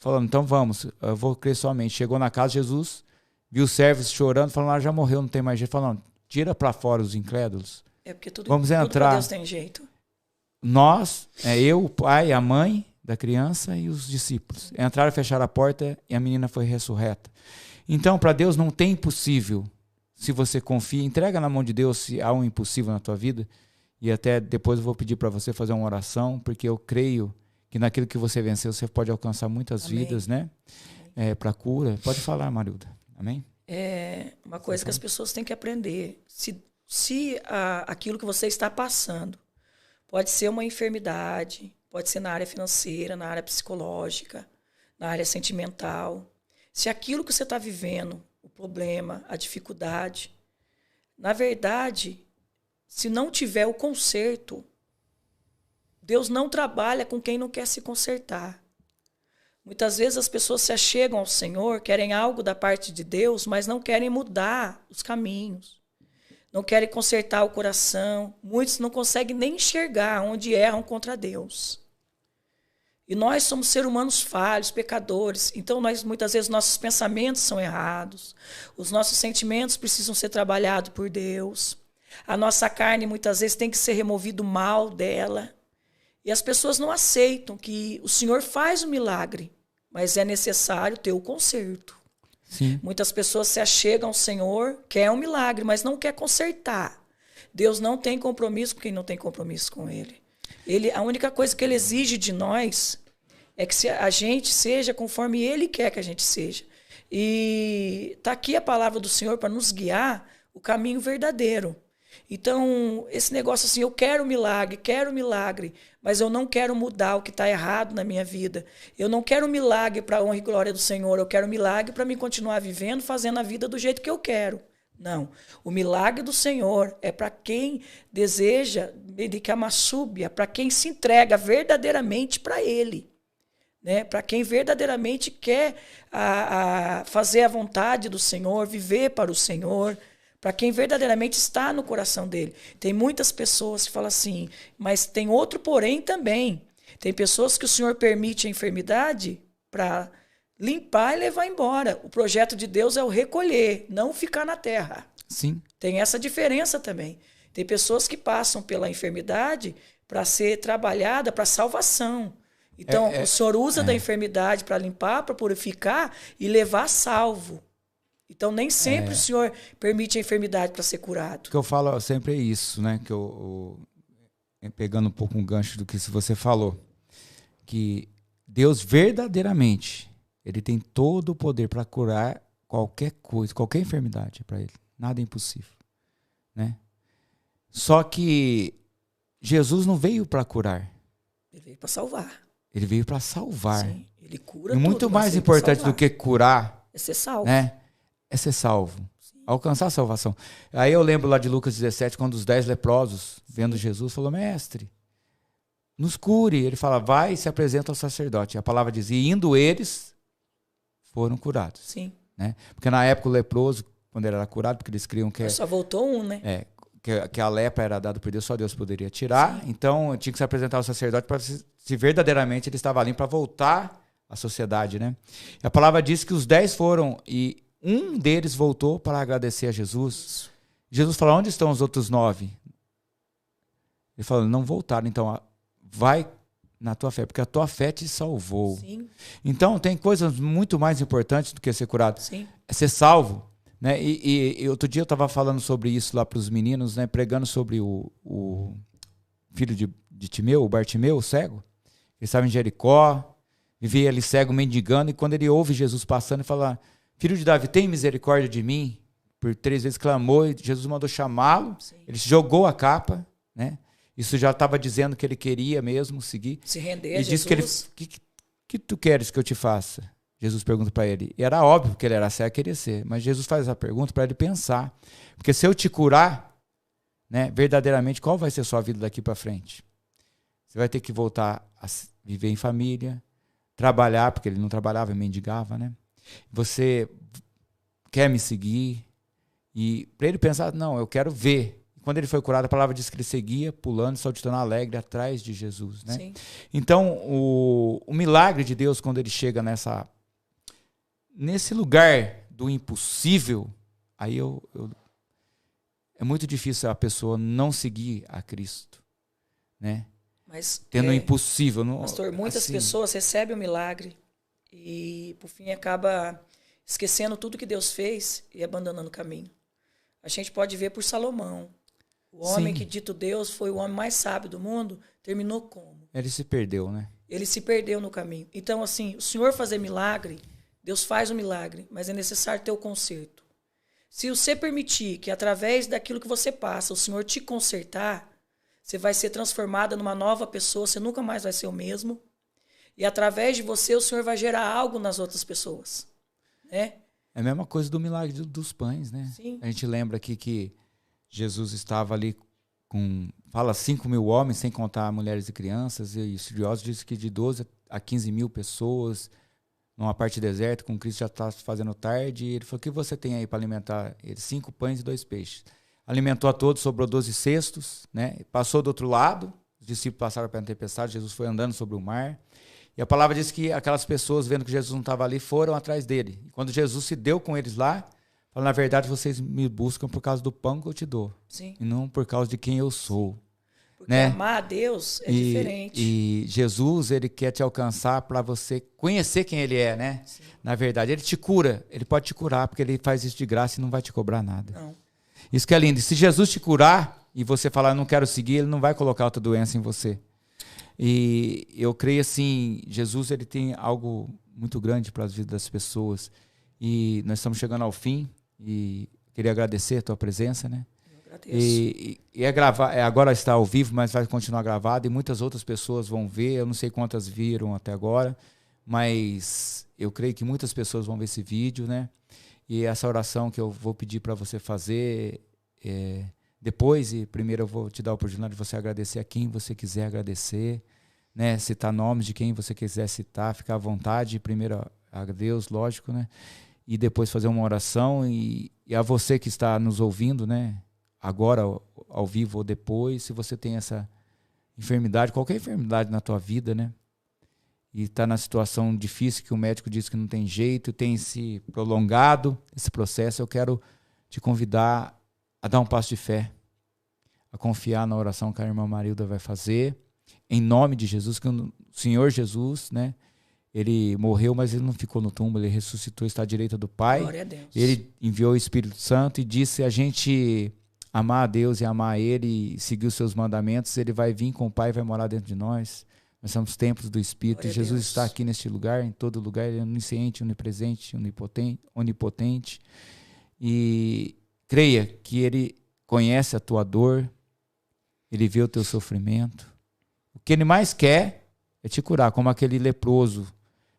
falando, então vamos, eu vou crer somente. Chegou na casa de Jesus, viu os servos chorando, falando, já morreu, não tem mais jeito. Falando, tira para fora os incrédulos. É porque vamos entrar. Tudo pra Deus tem jeito. Nós, eu, o pai, a mãe da criança e os discípulos. Entraram, fecharam a porta e a menina foi ressurreta. Então, para Deus não tem impossível. Se você confia, entrega na mão de Deus se há um impossível na tua vida. E até depois eu vou pedir para você fazer uma oração, porque eu creio que naquilo que você venceu, você pode alcançar muitas Amém. Vidas, né? Para cura. Pode falar, Marilda. Amém? É uma coisa que as pessoas têm que aprender. Se aquilo que você está passando pode ser uma enfermidade, pode ser na área financeira, na área psicológica, na área sentimental. Se aquilo que você está vivendo, o problema, a dificuldade, na verdade, se não tiver o conserto, Deus não trabalha com quem não quer se consertar. Muitas vezes as pessoas se achegam ao Senhor, querem algo da parte de Deus, mas não querem mudar os caminhos. Não querem consertar o coração. Muitos não conseguem nem enxergar onde erram contra Deus. E nós somos seres humanos falhos, pecadores. Então, muitas vezes, nossos pensamentos são errados. Os nossos sentimentos precisam ser trabalhados por Deus. A nossa carne, muitas vezes, tem que ser removido o mal dela. E as pessoas não aceitam que o Senhor faz o milagre, mas é necessário ter o conserto. Sim. Muitas pessoas se achegam ao Senhor, quer um milagre, mas não quer consertar. Deus não tem compromisso com quem não tem compromisso com Ele. A única coisa que Ele exige de nós é que a gente seja conforme Ele quer que a gente seja. E está aqui a palavra do Senhor para nos guiar o caminho verdadeiro. Então, esse negócio assim, eu quero milagre, mas eu não quero mudar o que está errado na minha vida. Eu não quero milagre para a honra e glória do Senhor, eu quero milagre para me continuar vivendo, fazendo a vida do jeito que eu quero. Não, o milagre do Senhor é para quem deseja, é para quem se entrega verdadeiramente para Ele. Né? Para quem verdadeiramente quer fazer a vontade do Senhor, viver para o Senhor, para quem verdadeiramente está no coração dele. Tem muitas pessoas que falam assim, mas tem outro porém também. Tem pessoas que o Senhor permite a enfermidade para limpar e levar embora. O projeto de Deus é o recolher, não ficar na terra. Sim. Tem essa diferença também. Tem pessoas que passam pela enfermidade para ser trabalhada para salvação. Então, o Senhor usa da enfermidade para limpar, para purificar e levar salvo. Então, nem sempre o Senhor permite a enfermidade para ser curado. O que eu falo sempre é isso, né? Que pegando um pouco um gancho do que você falou, que Deus verdadeiramente, Ele tem todo o poder para curar qualquer coisa, qualquer enfermidade para Ele. Nada é impossível, né? Só que Jesus não veio para curar. Ele veio para salvar. Ele veio para salvar. Sim, Ele cura e muito mais importante do que curar é ser salvo. Né? É ser salvo. Sim. Alcançar a salvação. Aí eu lembro lá de Lucas 17, quando os 10 leprosos, vendo Jesus, falou, mestre, nos cure. Ele fala, vai e se apresenta ao sacerdote. A palavra diz, e indo eles, foram curados. Sim. né? Porque na época o leproso, quando ele era curado, porque eles criam que... Só voltou um, né? Que a lepra era dada por Deus, só Deus poderia tirar. Sim. Então tinha que se apresentar ao sacerdote para se verdadeiramente ele estava limpo, para voltar à sociedade, né? E a palavra diz que os 10 foram e um deles voltou para agradecer a Jesus. Jesus falou: onde estão os outros 9? Ele falou: não voltaram. Então vai na tua fé, porque a tua fé te salvou. Sim. Então tem coisas muito mais importantes do que ser curado. Sim. É ser salvo. Né? E outro dia eu estava falando sobre isso lá para os meninos, né? Pregando sobre o filho de Timeu, o Bartimeu, o cego. Ele estava em Jericó, vivia ali cego, mendigando, e quando ele ouve Jesus passando, ele fala: filho de Davi, tem misericórdia de mim? Por 3 vezes clamou, e Jesus mandou chamá-lo. Ele jogou a capa, né? Isso já estava dizendo que ele queria mesmo seguir. Se render a Jesus. E disse que que tu queres que eu te faça? Jesus pergunta para ele. E era óbvio que ele era cego, queria ser. Mas Jesus faz essa pergunta para ele pensar. Porque se eu te curar, né, verdadeiramente, qual vai ser a sua vida daqui para frente? Você vai ter que voltar a viver em família, trabalhar, porque ele não trabalhava, mendigava, né? Você quer me seguir? E para ele pensar, não, eu quero ver. Quando ele foi curado, a palavra diz que ele seguia, pulando, saltitando alegre atrás de Jesus, né? Sim. Então, o milagre de Deus, quando ele chega nesse lugar do impossível, aí é muito difícil a pessoa não seguir a Cristo, né? Mas, tendo o impossível. Não, pastor, muitas pessoas recebem o milagre e, por fim, acaba esquecendo tudo que Deus fez e abandonando o caminho. A gente pode ver por Salomão. O homem que, dito Deus, foi o homem mais sábio do mundo, terminou como? Ele se perdeu, né? Ele se perdeu no caminho. Então, assim, o Senhor fazer milagre, Deus faz o milagre, mas é necessário ter o conserto. Se você permitir que, através daquilo que você passa, o Senhor te consertar, você vai ser transformada numa nova pessoa, você nunca mais vai ser o mesmo. E, através de você, o Senhor vai gerar algo nas outras pessoas, né? É a mesma coisa do milagre dos pães, né? Sim. A gente lembra aqui que Jesus estava ali com, 5.000 homens, sem contar mulheres e crianças, e estudiosos dizem que de 12 a 15 mil pessoas, numa parte deserta, com Cristo já está fazendo tarde, e ele falou: o que você tem aí para alimentar? Ele: 5 pães e 2 peixes. Alimentou a todos, sobrou 12 cestos, né? Passou do outro lado, os discípulos passaram pela tempestade, Jesus foi andando sobre o mar, e a palavra diz que aquelas pessoas, vendo que Jesus não estava ali, foram atrás dele. E quando Jesus se deu com eles lá, falou: na verdade, vocês me buscam por causa do pão que eu te dou. Sim. E não por causa de quem eu sou. Porque amar a Deus é diferente. E Jesus, ele quer te alcançar para você conhecer quem ele é, né? Sim. Na verdade, ele te cura. Ele pode te curar, porque ele faz isso de graça e não vai te cobrar nada. Não. Isso que é lindo. E se Jesus te curar e você falar: não quero seguir, ele não vai colocar outra doença em você. E eu creio assim, Jesus, ele tem algo muito grande para as vidas das pessoas. E nós estamos chegando ao fim. E queria agradecer a tua presença, né? Eu agradeço. E agora está ao vivo, mas vai continuar gravado, e muitas outras pessoas vão ver. Eu não sei quantas viram até agora, mas eu creio que muitas pessoas vão ver esse vídeo, né? E essa oração que eu vou pedir para você fazer depois, e primeiro eu vou te dar a oportunidade de você agradecer a quem você quiser agradecer, né? Citar nomes de quem você quiser citar, ficar à vontade, primeiro a Deus, lógico, né? E depois fazer uma oração, e a você que está nos ouvindo, né? Agora, ao vivo ou depois, se você tem essa enfermidade, qualquer enfermidade na tua vida, né? E está na situação difícil, que o médico diz que não tem jeito, tem se prolongado esse processo, eu quero te convidar a dar um passo de fé, a confiar na oração que a irmã Marilda vai fazer, em nome de Jesus, que o Senhor Jesus, né? Ele morreu, mas ele não ficou no túmulo, ele ressuscitou, está à direita do Pai. Glória a Deus. Ele enviou o Espírito Santo e disse: a gente amar a Deus e amar Ele e seguir os seus mandamentos, Ele vai vir com o Pai e vai morar dentro de nós. Nós somos templos do Espírito. Glória e Jesus está aqui neste lugar, em todo lugar. Ele é onisciente, onipresente, onipotente. E creia que Ele conhece a tua dor, Ele vê o teu sofrimento. O que Ele mais quer é te curar, como aquele leproso,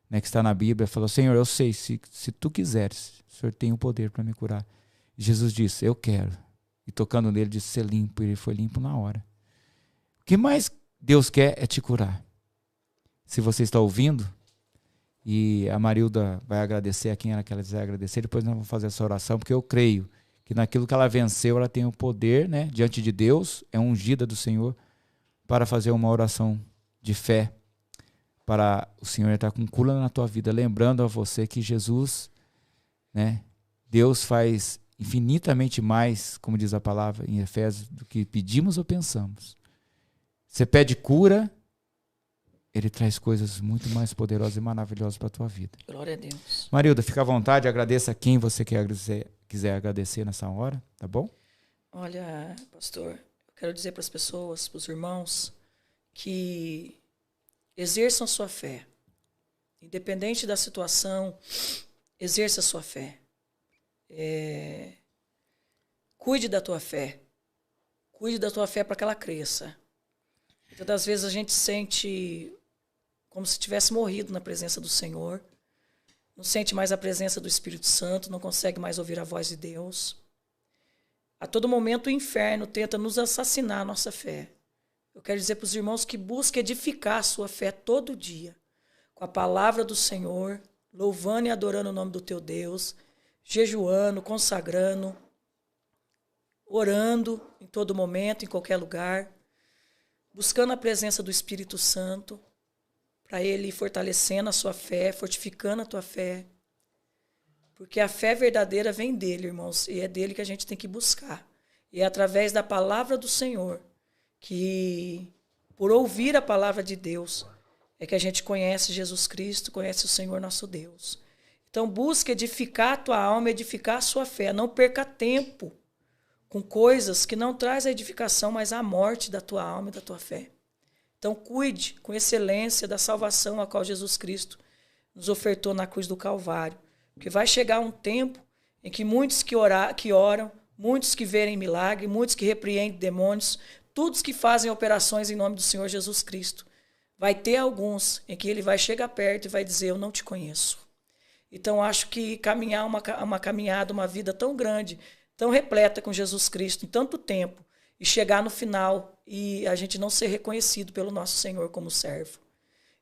né, que está na Bíblia, falou: Senhor, eu sei, se tu quiseres, o Senhor tem o poder para me curar. E Jesus disse: eu quero. E tocando nele, disse: ser limpo. E ele foi limpo na hora. O que mais Deus quer é te curar. Se você está ouvindo, E a Marilda vai agradecer a quem ela quiser agradecer. Depois nós vamos fazer essa oração, porque eu creio que naquilo que ela venceu, ela tem o poder, né, diante de Deus, é ungida do Senhor, para fazer uma oração de fé, para o Senhor estar com cura na tua vida, lembrando a você que Jesus, né, Deus faz infinitamente mais, como diz a palavra em Efésios, do que pedimos ou pensamos. Você pede cura, Ele traz coisas muito mais poderosas e maravilhosas para a tua vida. Glória a Deus. Marilda, fica à vontade, agradeça a quem você quiser agradecer nessa hora, tá bom? Olha, pastor, eu quero dizer para as pessoas, para os irmãos, que exerçam sua fé. Independente da situação, exerça sua fé. Cuide da tua fé. Cuide da tua fé para que ela cresça. Muitas das vezes a gente sente como se tivesse morrido na presença do Senhor. Não sente mais a presença do Espírito Santo, não consegue mais ouvir a voz de Deus. A todo momento o inferno tenta nos assassinar a nossa fé. Eu quero dizer para os irmãos que busquem edificar a sua fé todo dia, com a palavra do Senhor, louvando e adorando o nome do teu Deus, jejuando, consagrando, orando em todo momento, em qualquer lugar, buscando a presença do Espírito Santo, para Ele ir fortalecendo a sua fé, fortificando a tua fé. Porque a fé verdadeira vem dele, irmãos, e é dele que a gente tem que buscar. E é através da palavra do Senhor, que por ouvir a palavra de Deus, é que a gente conhece Jesus Cristo, conhece o Senhor nosso Deus. Então busque edificar a tua alma, edificar a sua fé. Não perca tempo com coisas que não trazem a edificação, mas a morte da tua alma e da tua fé. Então cuide com excelência da salvação a qual Jesus Cristo nos ofertou na cruz do Calvário. Porque vai chegar um tempo em que muitos que oram, muitos que verem milagre, muitos que repreendem demônios, todos que fazem operações em nome do Senhor Jesus Cristo. Vai ter alguns em que ele vai chegar perto e vai dizer, eu não te conheço. Então acho que caminhar uma caminhada, uma vida tão grande, tão repleta com Jesus Cristo, em tanto tempo, e chegar no final e a gente não ser reconhecido pelo nosso Senhor como servo.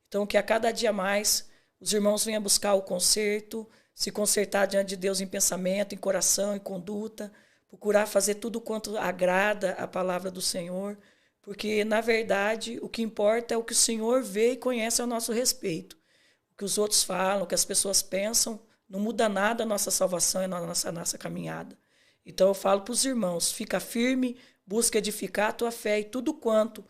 Então que a cada dia mais os irmãos venham buscar o conserto, se consertar diante de Deus em pensamento, em coração, em conduta, procurar fazer tudo quanto agrada a palavra do Senhor, porque, na verdade, o que importa é o que o Senhor vê e conhece a nosso respeito. O que os outros falam, o que as pessoas pensam, não muda nada a nossa salvação e a nossa caminhada. Então eu falo para os irmãos, fica firme, busca edificar a tua fé e tudo quanto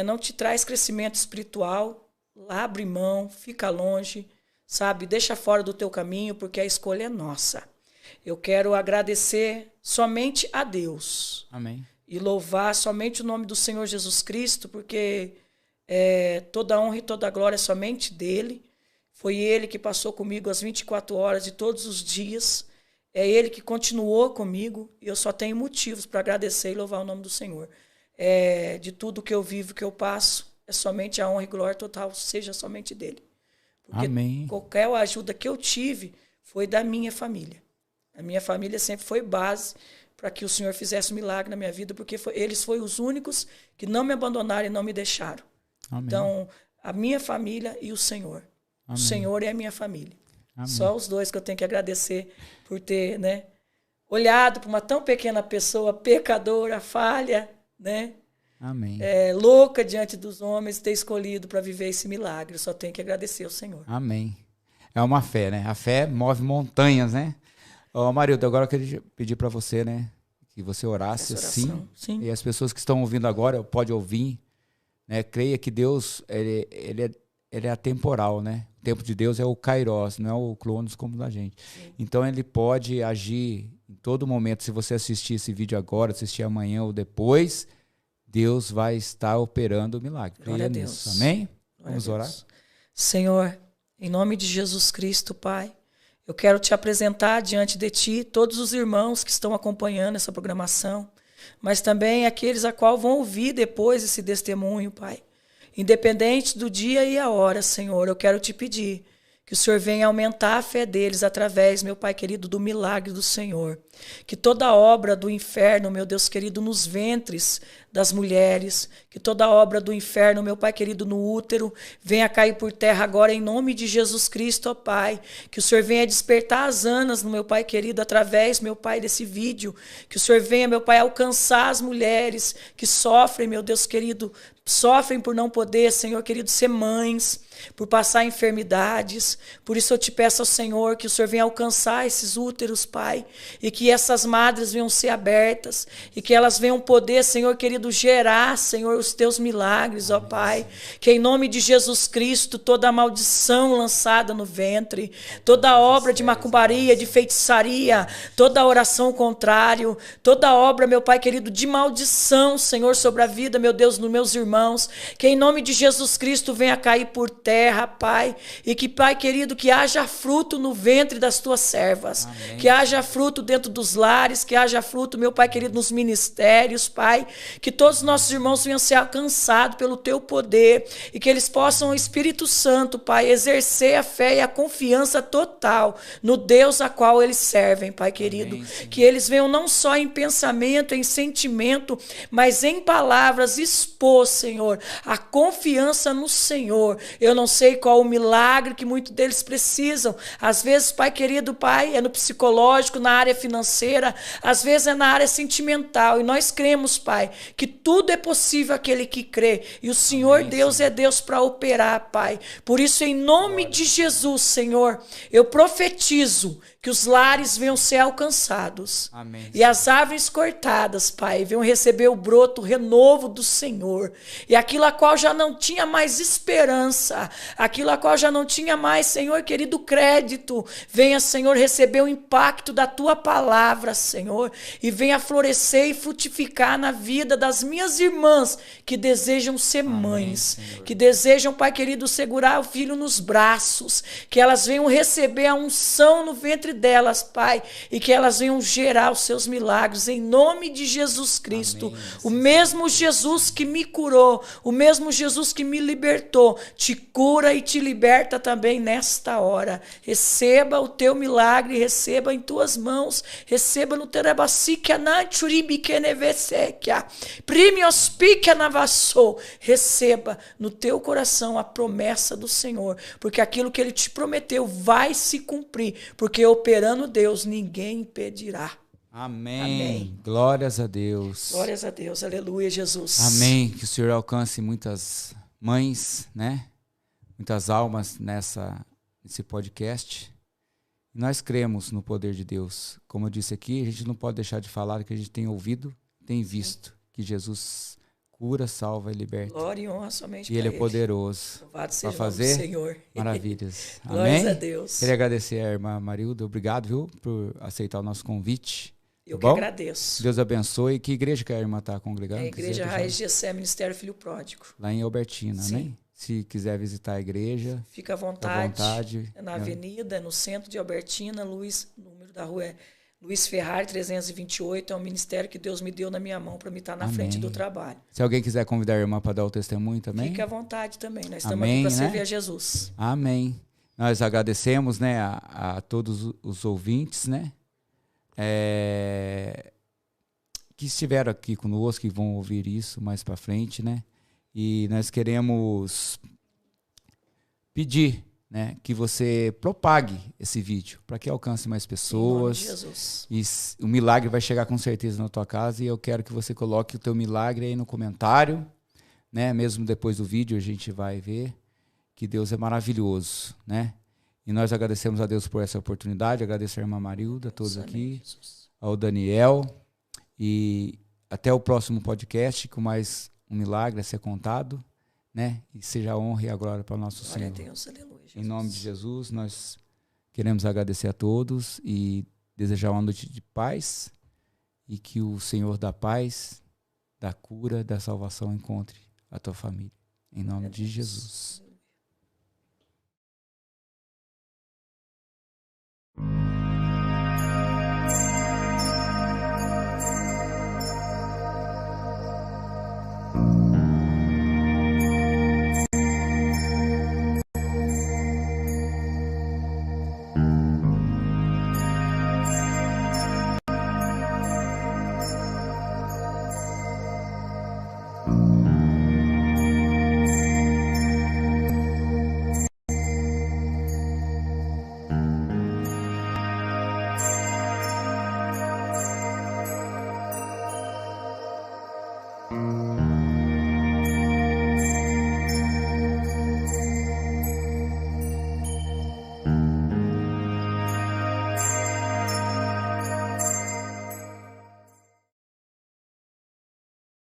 não te traz crescimento espiritual, abre mão, fica longe, sabe? Deixa fora do teu caminho, porque a escolha é nossa. Eu quero agradecer somente a Deus. Amém. E louvar somente o nome do Senhor Jesus Cristo, porque toda honra e toda glória é somente dele. Foi ele que passou comigo as 24 horas de todos os dias. É ele que continuou comigo e eu só tenho motivos para agradecer e louvar o nome do Senhor. De tudo que eu vivo, que eu passo, é somente a honra e glória total, seja somente dele. Porque Amém. qualquer ajuda que eu tive foi da minha família. A minha família sempre foi base para que o Senhor fizesse um milagre na minha vida, porque eles foram os únicos que não me abandonaram e não me deixaram. Amém. Então, a minha família e o Senhor. Amém. O Senhor é a minha família. Amém. Só os dois que eu tenho que agradecer por ter, né, olhado para uma tão pequena pessoa, pecadora, falha, né, Amém. Louca diante dos homens, ter escolhido para viver esse milagre. Eu só tenho que agradecer ao Senhor. Amém. É uma fé, né? A fé move montanhas, né? Marilda, agora eu queria pedir para você, né, que você orasse assim. Sim. E as pessoas que estão ouvindo agora, pode ouvir, né? Creia que Deus, ele é atemporal, né? O tempo de Deus é o Kairos, não é o Cronos como da gente. Sim. Então ele pode agir em todo momento. Se você assistir esse vídeo agora, assistir amanhã ou depois, Deus vai estar operando o milagre. Glória a Deus. Amém? Glória Vamos orar? Senhor, em nome de Jesus Cristo, Pai, eu quero te apresentar diante de ti todos os irmãos que estão acompanhando essa programação, mas também aqueles a qual vão ouvir depois esse testemunho, Pai. Independente do dia e a hora, Senhor, eu quero te pedir Que o Senhor venha aumentar a fé deles através, meu Pai querido, do milagre do Senhor. Que toda obra do inferno, meu Deus querido, nos ventres das mulheres, que toda obra do inferno, meu Pai querido, no útero, venha cair por terra agora em nome de Jesus Cristo, ó Pai. Que o Senhor venha despertar as anas no meu Pai querido, através, meu Pai, desse vídeo. Que o Senhor venha, meu Pai, alcançar as mulheres que sofrem, meu Deus querido, sofrem por não poder, Senhor querido, ser mães, por passar enfermidades. Por isso eu te peço ao Senhor que o Senhor venha alcançar esses úteros, Pai, e que essas madres venham ser abertas, e que elas venham poder, Senhor querido, gerar, Senhor, os teus milagres, ó Pai. Que em nome de Jesus Cristo, toda a maldição lançada no ventre, toda obra de macumbaria, de feitiçaria, toda oração contrário, toda obra, meu Pai querido, de maldição, Senhor, sobre a vida, meu Deus, dos meus irmãos, que em nome de Jesus Cristo venha cair por terra, Pai, e que, Pai querido, que haja fruto no ventre das tuas servas, amém, que haja fruto dentro dos lares, que haja fruto, meu Pai querido, nos ministérios, Pai, que todos os nossos irmãos venham ser alcançados pelo teu poder e que eles possam, o Espírito Santo, Pai, exercer a fé e a confiança total no Deus a qual eles servem, Pai querido, amém, que eles venham não só em pensamento, em sentimento, mas em palavras expor, Senhor, a confiança no Senhor. Eu não sei qual o milagre que muitos deles precisam. Às vezes, Pai querido, Pai, é no psicológico, na área financeira, às vezes é na área sentimental. E nós cremos, Pai, que tudo é possível àquele que crê. E o Senhor, amém, Deus, Senhor, é Deus para operar, Pai. Por isso, em nome de Jesus, Senhor, eu profetizo que os lares venham ser alcançados. Amém, e as árvores cortadas, Pai, venham receber o broto, o renovo do Senhor. E aquilo a qual já não tinha mais esperança, aquilo a qual já não tinha mais, Senhor querido, crédito, venha, Senhor, receber o impacto da Tua palavra, Senhor, e venha florescer e frutificar na vida das minhas irmãs que desejam ser mães, amém, que desejam, Pai querido, segurar o filho nos braços, que elas venham receber a unção no ventre delas, Pai, e que elas venham gerar os seus milagres em nome de Jesus Cristo. Amém. O mesmo Jesus que me curou, o mesmo Jesus que me libertou, te cura e te liberta também nesta hora. Receba o teu milagre, receba em tuas mãos, receba no terebacique anachuribiquenevesequia, primiospique navassou, receba no teu coração a promessa do Senhor, porque aquilo que Ele te prometeu vai se cumprir, porque operando Deus, ninguém impedirá. Amém. Amém. Glórias a Deus. Glórias a Deus. Aleluia, Jesus. Amém. Que o Senhor alcance muitas mães, né? Muitas almas nesse podcast. Nós cremos no poder de Deus. Como eu disse aqui, a gente não pode deixar de falar que a gente tem ouvido, tem visto que Jesus cura, salva e liberta. Glória e honra somente e Ele é poderoso para fazer Senhor. Maravilhas. Glórias Amém? a Deus. Queria agradecer a irmã Marilda. Obrigado, viu, por aceitar o nosso convite. Eu que agradeço. Deus abençoe. Que igreja que a irmã está congregando? É a Igreja Raiz de Essé, Ministério Filho Pródigo. Lá em Albertina, sim, né? Se quiser visitar a igreja, fica à vontade. É na avenida, no centro de Albertina, o número da rua é Luiz Ferrari, 328, é um ministério que Deus me deu na minha mão para me estar na amém, frente do trabalho. Se alguém quiser convidar a irmã para dar o testemunho também? Fique à vontade também, nós estamos amém, aqui para né? servir a Jesus. Amém. Nós agradecemos, né, a todos os ouvintes, né, que estiveram aqui conosco, que vão ouvir isso mais para frente, né, e nós queremos pedir, né, que você propague esse vídeo para que alcance mais pessoas. Em nome de Jesus. E o milagre vai chegar com certeza na tua casa, e eu quero que você coloque o teu milagre aí no comentário, né, mesmo depois do vídeo a gente vai ver que Deus é maravilhoso, né? E nós agradecemos a Deus por essa oportunidade, agradeço a irmã Marilda, a todos aqui, ao Daniel, e até o próximo podcast com mais um milagre a ser contado, né? E seja a honra e a glória para o nosso Senhor. Glória a Deus, aleluia, Jesus. Em nome de Jesus, nós queremos agradecer a todos e desejar uma noite de paz, e que o Senhor da paz, da cura, da salvação encontre a tua família. Em nome de Jesus. Thank you.